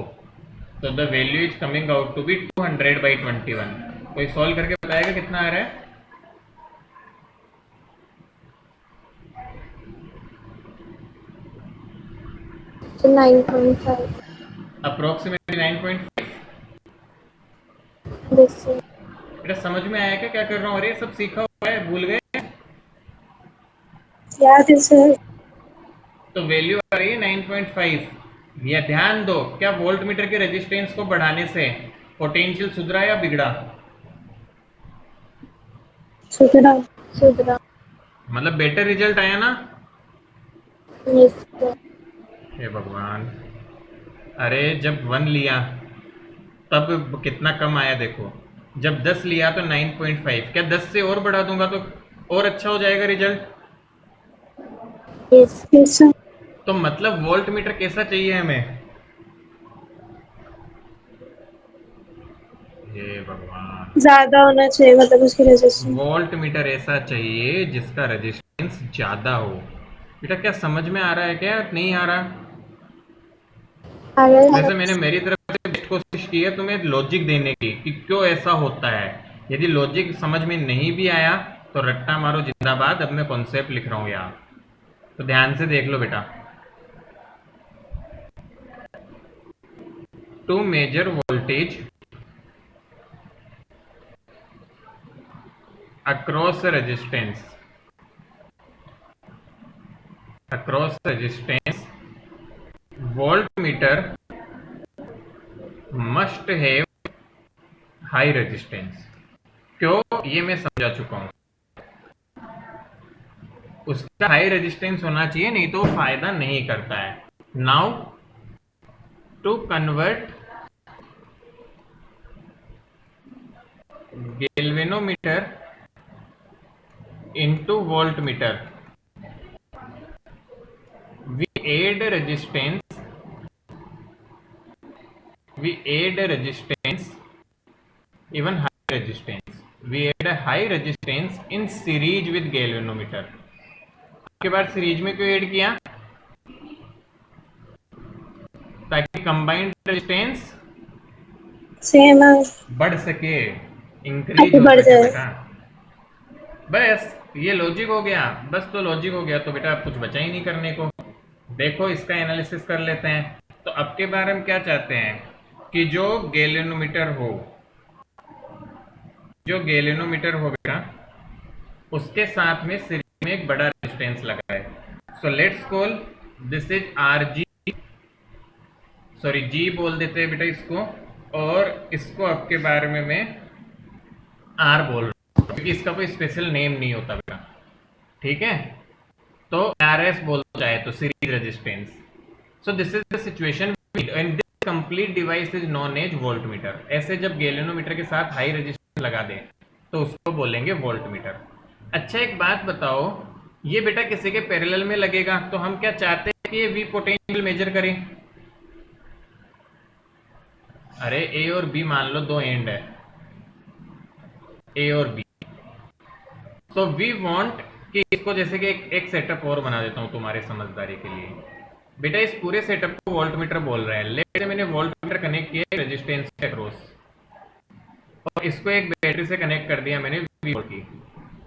Speaker 1: तो the value is coming out to be 200/21। कोई सॉल्व करके बताएगा कितना आ रहा है?
Speaker 4: तो 9.5
Speaker 1: अप्रोक्सीमेटली 9.5।
Speaker 4: दिस
Speaker 1: बेटा समझ में आया क्या कर रहा हूँ? अरे सब सीखा हुआ है, भूल गए?
Speaker 2: याद है सर।
Speaker 1: तो वैल्यू आ रही है 9.5। या ध्यान दो, क्या वोल्ट मीटर के रेजिस्टेंस को बढ़ाने से पोटेंशियल सुधरा या बिगड़ा?
Speaker 2: सुधरा।
Speaker 4: सुधरा।
Speaker 1: मतलब बेटर रिजल्ट आया ना?
Speaker 4: Yes sir.
Speaker 1: हे भगवान, अरे जब 1 लिया तब कितना कम आया देखो, जब 10 लिया तो 9.5, क्या 10 से और बढ़ा दूंगा तो और अच्छा हो जाएगा रिजल्ट?
Speaker 4: Yes
Speaker 2: yes sir.
Speaker 1: तो मतलब वोल्ट मीटर कैसा चाहिए हमें? हे भगवान,
Speaker 2: ज्यादा होना चाहिए, मतलब उसकी रेजिस्टेंस।
Speaker 1: वोल्ट मीटर ऐसा चाहिए जिसका रेजिस्टेंस ज्यादा हो। बेटा क्या समझ में आ रहा है क्या, नहीं आ रहा? वैसे मैंने मेरी तरफ से बेस्ट कोशिश की है तुम्हें लॉजिक देने की कि क्यों ऐसा होता है। यदि लॉजिक समझ में नहीं भी आया तो रट्टा मारो जिंदाबाद, अब मैं कॉन्सेप्ट लिख रहा हूं यहाँ, तो ध्यान से देख लो बेटा। To measure voltage across a resistance, voltmeter must have high resistance। क्यों, ये मैं समझा चुका हूं। उसका हाई रेजिस्टेंस होना चाहिए, नहीं तो फायदा नहीं करता है। Now to convert galvanometer into voltmeter, we add resistance, even high resistance, we add a high resistance in series with galvanometer। उसके बाद सीरीज में क्यों ऐड किया? ताकि कंबाइंड रेजिस्टेंस
Speaker 2: सेम
Speaker 1: बढ़ सके, इंक्रीज
Speaker 2: आगे
Speaker 1: हो
Speaker 2: बढ़
Speaker 1: सके
Speaker 2: जाए।
Speaker 1: बेटा। बस ये लॉजिक हो गया, बस तो लॉजिक हो गया तो बेटा कुछ बचा ही नहीं करने को। देखो इसका एनालिसिस कर लेते हैं। तो अब के बार हम क्या चाहते हैं कि जो गैल्वेनोमीटर हो, बेटा उसके साथ में सीरीज में एक बड़ा रेजिस्टेंस लगा है। So let's call this is R G, sorry G बोल देते हैं बेटा इसको, और इसको आपके बारे में मैं आर बोल रहा हूँ क्योंकि इसका कोई स्पेशल नेम नहीं होता बेटा, ठीक है? तो आर एस बोल चाहे तो series resistance. So this is the situation and this complete device is known as voltmeter. ऐसे जब गैल्वेनोमीटर के साथ हाई रेजिस्टेंस लगा दें तो उसको बोलेंगे वोल्टमीटर। अच्छा एक बात बताओ, ये बेटा किसी के पैरेलल में लगेगा तो हम क्या चाहते हैं कि ये वी पोटेंशियल मेजर करें। अरे ए और बी मान लो दो एंड है, ए और बी। सो वी वांट कि इसको जैसे कि एक सेटअप और बना देता हूं तुम्हारे समझदारी के लिए। बेटा इस पूरे सेटअप को वोल्टमीटर बोल रहे हैं। लेट से मैंने वोल्टमीटर कनेक्ट किया रेजिस्टेंस के अक्रॉस, और इसको एक बैटरी से कनेक्ट कर दिया मैंने वी वोल्ट की।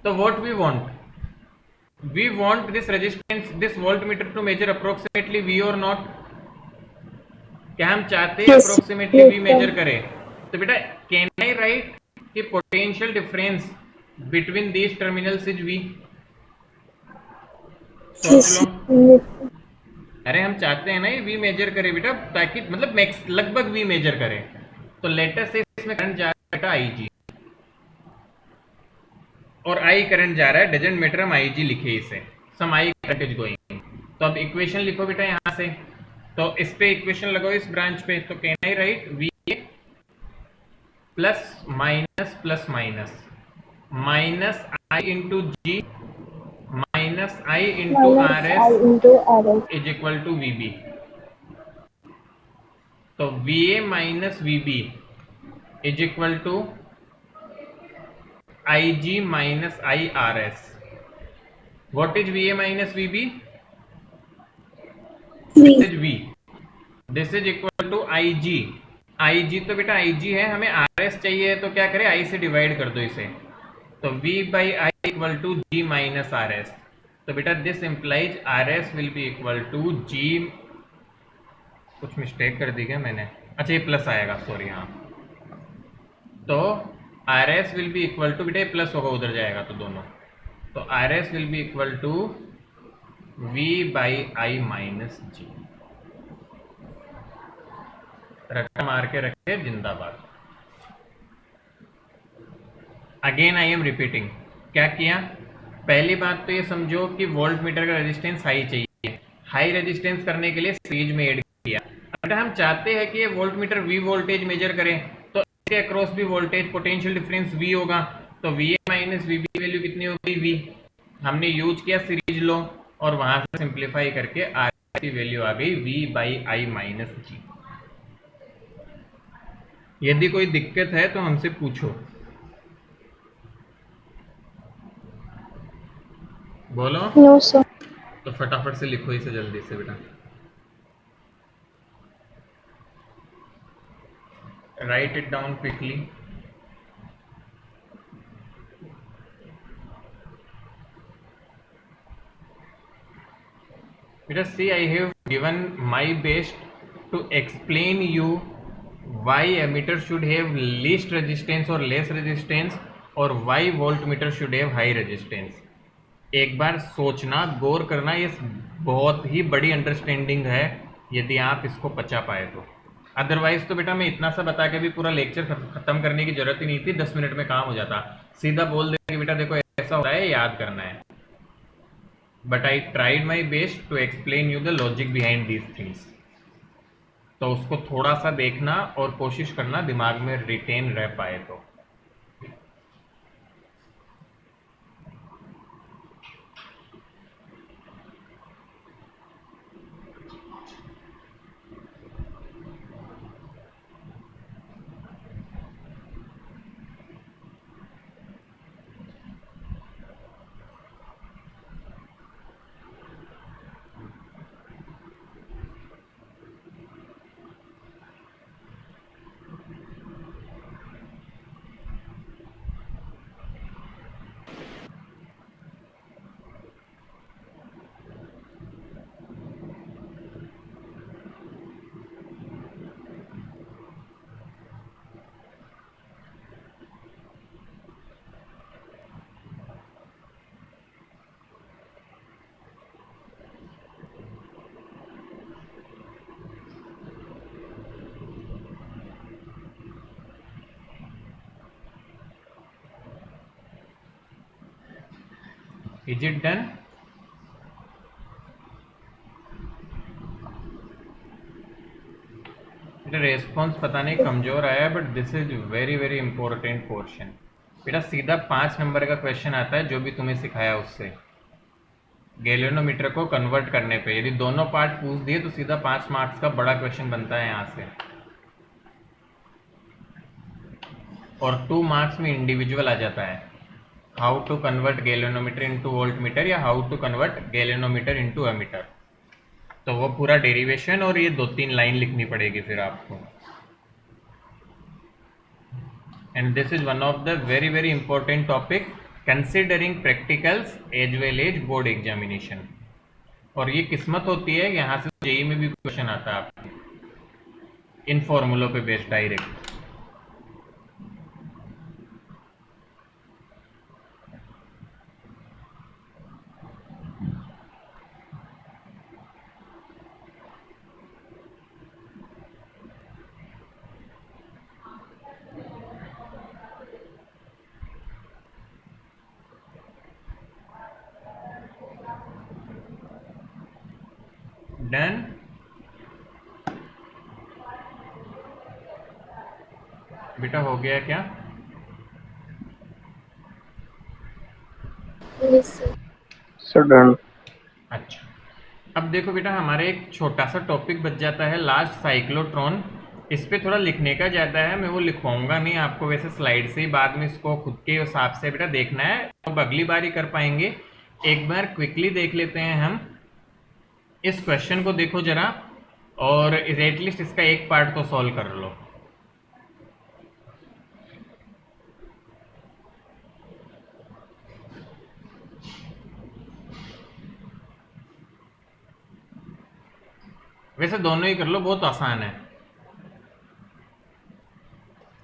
Speaker 1: तो what we want this resistance, this voltmeter to measure approximately V और नॉट। क्या हम चाहते हैं
Speaker 2: Yes,
Speaker 1: approximately
Speaker 2: yes,
Speaker 1: V
Speaker 2: sir.
Speaker 1: Measure करें? तो बेटा कैन आई राइट कि potential difference between these terminals is V? सोच लो।
Speaker 4: Yes, sir.
Speaker 1: अरे हम चाहते हैं ना ये वी मेजर करे बेटा, ताकि मतलब मैक्स लगभग वी मेजर करे। तो लेटर से इसमें करंट जा रहा है बेटा आई जी, और आई करंट जा रहा है, डजेंट मैटर हम आई जी लिखे इसे, सम आई करंट इज गोइंग। तो अब इक्वेशन लिखो बेटा यहाँ से, तो इस पे इक्वेशन लगाओ इस ब्रांच पे, तो can I write V plus minus minus I into G minus I into
Speaker 4: Minus
Speaker 1: R
Speaker 4: I
Speaker 1: S
Speaker 4: into RS.
Speaker 1: Is equal to V B. तो V A minus V B is equal to I G minus I R S. What is V A minus V B? This is V, this is equal to I G. I G तो बेटा आई जी है, हमें R S चाहिए, तो क्या करें आई से divide कर दो इसे, तो v by I equal to G minus R S. तो बेटा this implies R S will be equal to G, कुछ मिस्टेक कर दी क्या मैंने, अच्छा ये प्लस आएगा सॉरी, हाँ। तो R S will be equal to, बेटा प्लस होगा उधर जाएगा तो दोनों, तो R S will be equal to v by I minus G. रट्टा मार के रखे जिंदाबाद। अगेन आई एम रिपीटिंग, क्या किया? पहली बात तो ये समझो कि वोल्ट मीटर का रेजिस्टेंस हाई चाहिए, हाई रेजिस्टेंस करने के लिए सीरीज में ऐड किया। अगर हम चाहते हैं कि ये volt meter V voltage measure करें, तो इसके अक्रॉस भी वोल्टेज पोटेंशियल डिफरेंस वी होगा, तो V A minus V B value कितनी होगी वी। हमने यूज किया सीरीज लो, और वहां से सिंप्लीफाई करके आर की वैल्यू आ गई वी बाई आई माइनस जी। यदि कोई दिक्कत है तो हमसे पूछो, बोलो।
Speaker 4: No, sir.
Speaker 1: तो फटाफट से लिखो इसे जल्दी से बेटा, राइट इट डाउन क्विकली। बेटा see I have given my best to explain you why ammeter should have least resistance और लेस रेजिस्टेंस, और why voltmeter should have high resistance. एक बार सोचना, गौर करना, ये बहुत ही बड़ी अंडरस्टैंडिंग है यदि आप इसको पचा पाए तो। अदरवाइज तो बेटा मैं इतना सा बता के भी पूरा लेक्चर खत्म करने की जरूरत ही नहीं थी, 10 मिनट में काम हो जाता। सीधा बोल देंगे बेटा देखो ऐसा होता है, याद करना है। But I tried my best to explain you the logic behind these things. तो उसको थोड़ा सा देखना और कोशिश करना दिमाग में रिटेन रह पाए तो। Is it done? रेस्पॉन्स पता नहीं कमजोर आया, but this is very very important portion. बेटा सीधा 5 नंबर का क्वेश्चन आता है जो भी तुम्हें सिखाया उससे, गैल्वेनोमीटर को कन्वर्ट करने पे यदि दोनों पार्ट पूछ दिए तो सीधा 5 मार्क्स का बड़ा क्वेश्चन बनता है यहाँ से, और 2 मार्क्स में इंडिविजुअल आ जाता है, how to convert galvanometer into voltmeter या how to convert galvanometer into ammeter. तो वो पूरा डेरिवेशन और ये 2-3 लाइन लिखनी पड़ेगी फिर आपको। And this is one of the very very important topic considering practicals as well as board examination. और ये किस्मत होती है, यहाँ से जेई में भी क्वेश्चन आता है आपके इन फॉर्मूलों पे बेस्ड डायरेक्ट। डन। बेटा हो गया क्या?
Speaker 4: Yes, sir.
Speaker 3: Sir, done.
Speaker 1: अच्छा, अब देखो बेटा हमारे एक छोटा सा टॉपिक बच जाता है लास्ट, साइक्लोट्रॉन। इस पे थोड़ा लिखने का ज़्यादा है, मैं वो लिखवाऊंगा नहीं आपको, वैसे स्लाइड से ही बाद में इसको खुद के हिसाब से बेटा देखना है, अब अगली बार ही कर पाएंगे। एक बार क्विकली देख लेते हैं हम इस क्वेश्चन को, देखो जरा, और एटलीस्ट इसका एक पार्ट तो सॉल्व कर लो। वैसे दोनों ही कर लो, बहुत आसान है।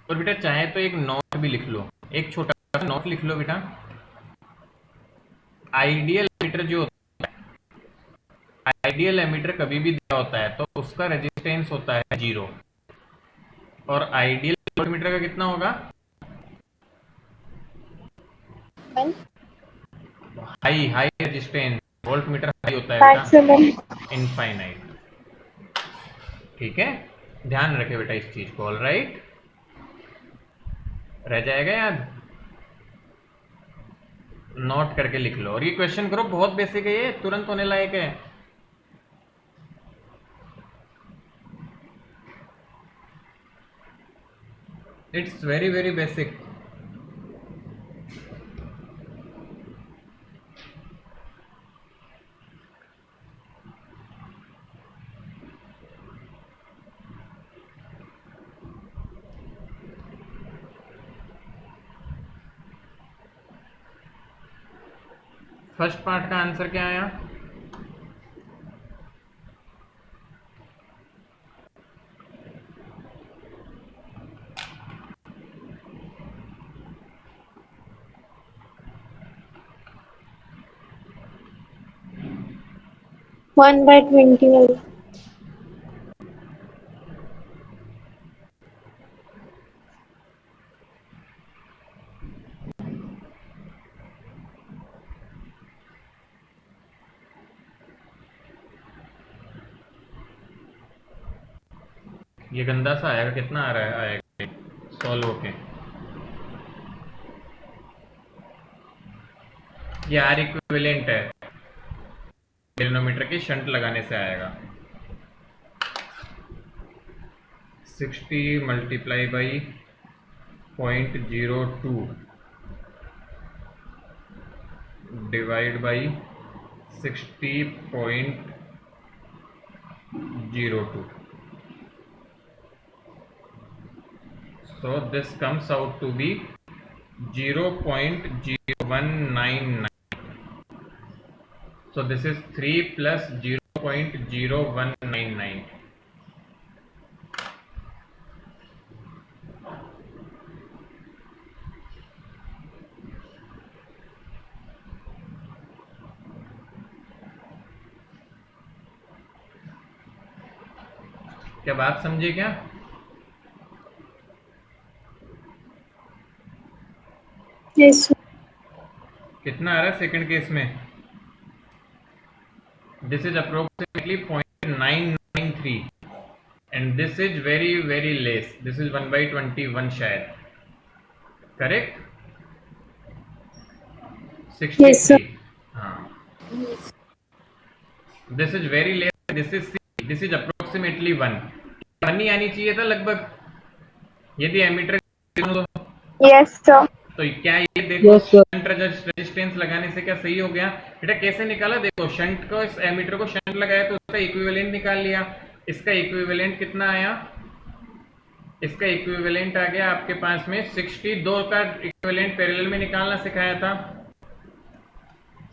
Speaker 1: और बेटा चाहे तो एक नोट भी लिख लो, एक छोटा सा नोट लिख लो बेटा। आइडियल एमीटर जो होता है, आइडियल एमीटर कभी भी दिया होता है तो उसका रेजिस्टेंस होता है 0, और आइडियल वोल्टमीटर का कितना होगा?
Speaker 4: One.
Speaker 1: High high resistance, voltmeter high होता है बेटा,
Speaker 4: Maximum.
Speaker 1: इनफाइनाइट। ठीक है, ध्यान रखे बेटा इस चीज को। ऑल राइट, रह जाएगा याद, नोट करके लिख लो। और ये क्वेश्चन करो, बहुत बेसिक है ये, तुरंत होने लायक है। It's very very basic. First part का आंसर क्या आया?
Speaker 2: One by 21.
Speaker 1: ये गंदा सा आएगा, कितना आ रहा है आएगा सॉल्व होके? ये आर इक्विवेलेंट है, डेनोमीटर की शंट लगाने से आएगा। 60 multiply by 0.02 divide by 60.02, so this comes out to be 0.0199, so this is 3 plus 0.0199. क्या बात समझे क्या?
Speaker 2: Yes, sir.
Speaker 1: कितना आ रहा है सेकंड केस में? This is approximately 0.993 and this is very very less, this is 1/21 शायद, करेक्ट? 63।
Speaker 2: Yes, sir.
Speaker 1: हाँ,
Speaker 4: Yes.
Speaker 1: This is very less, this is see, this is approximately 1 ही आनी चाहिए था लगभग, यदि एमीटर तो।
Speaker 4: Yes, sir.
Speaker 1: तो क्या ये देखो शंट रेजिस्टेंस लगाने से क्या सही हो गया? बेटा कैसे निकाला? देखो शंट को, इस एमीटर को शंट लगाया तो उसका इक्विवेलेंट निकाल लिया। इसका इक्विवेलेंट कितना आया? इसका इक्विवेलेंट आ गया आपके पास में 62 का इक्विवेलेंट पैरेलल में निकालना सिखाया था।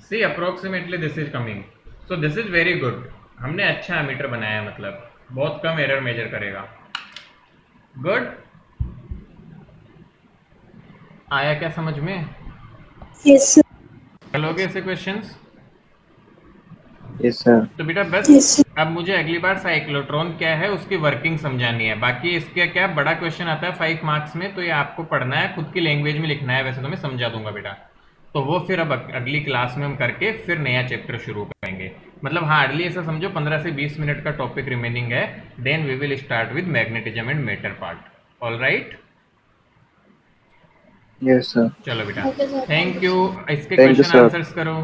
Speaker 1: See approximately this is coming, so this is very good. हमने अच्छा एमीटर बनाया, मतलब बहुत कम एरर मेजर करेगा। गुड, आया क्या समझ में?
Speaker 2: Yes, sir.
Speaker 1: चलोगे ऐसे क्वेश्चंस?
Speaker 3: Yes, sir.
Speaker 1: तो बेटा बस
Speaker 2: Yes, sir.
Speaker 1: अब मुझे अगली बार साइक्लोट्रॉन क्या है उसकी वर्किंग समझानी है। बाकी इसका क्या बड़ा क्वेश्चन आता है 5 मार्क्स में, तो ये आपको पढ़ना है, खुद की लैंग्वेज में लिखना है, वैसे तो मैं समझा दूंगा बेटा। तो वो फिर अब अगली क्लास में हम करके फिर नया चैप्टर शुरू करेंगे। मतलब हार्डली ऐसा समझो 15 से 20 मिनट का टॉपिक रिमेनिंग है. Then we will start with magnetism and matter part. All right.
Speaker 3: Yes, sir.
Speaker 1: चलो बेटा,
Speaker 4: Okay, sir.
Speaker 1: Thank you. इसके
Speaker 3: Thank you,
Speaker 1: question
Speaker 3: sir.
Speaker 1: Answers करो.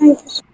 Speaker 2: Thank you.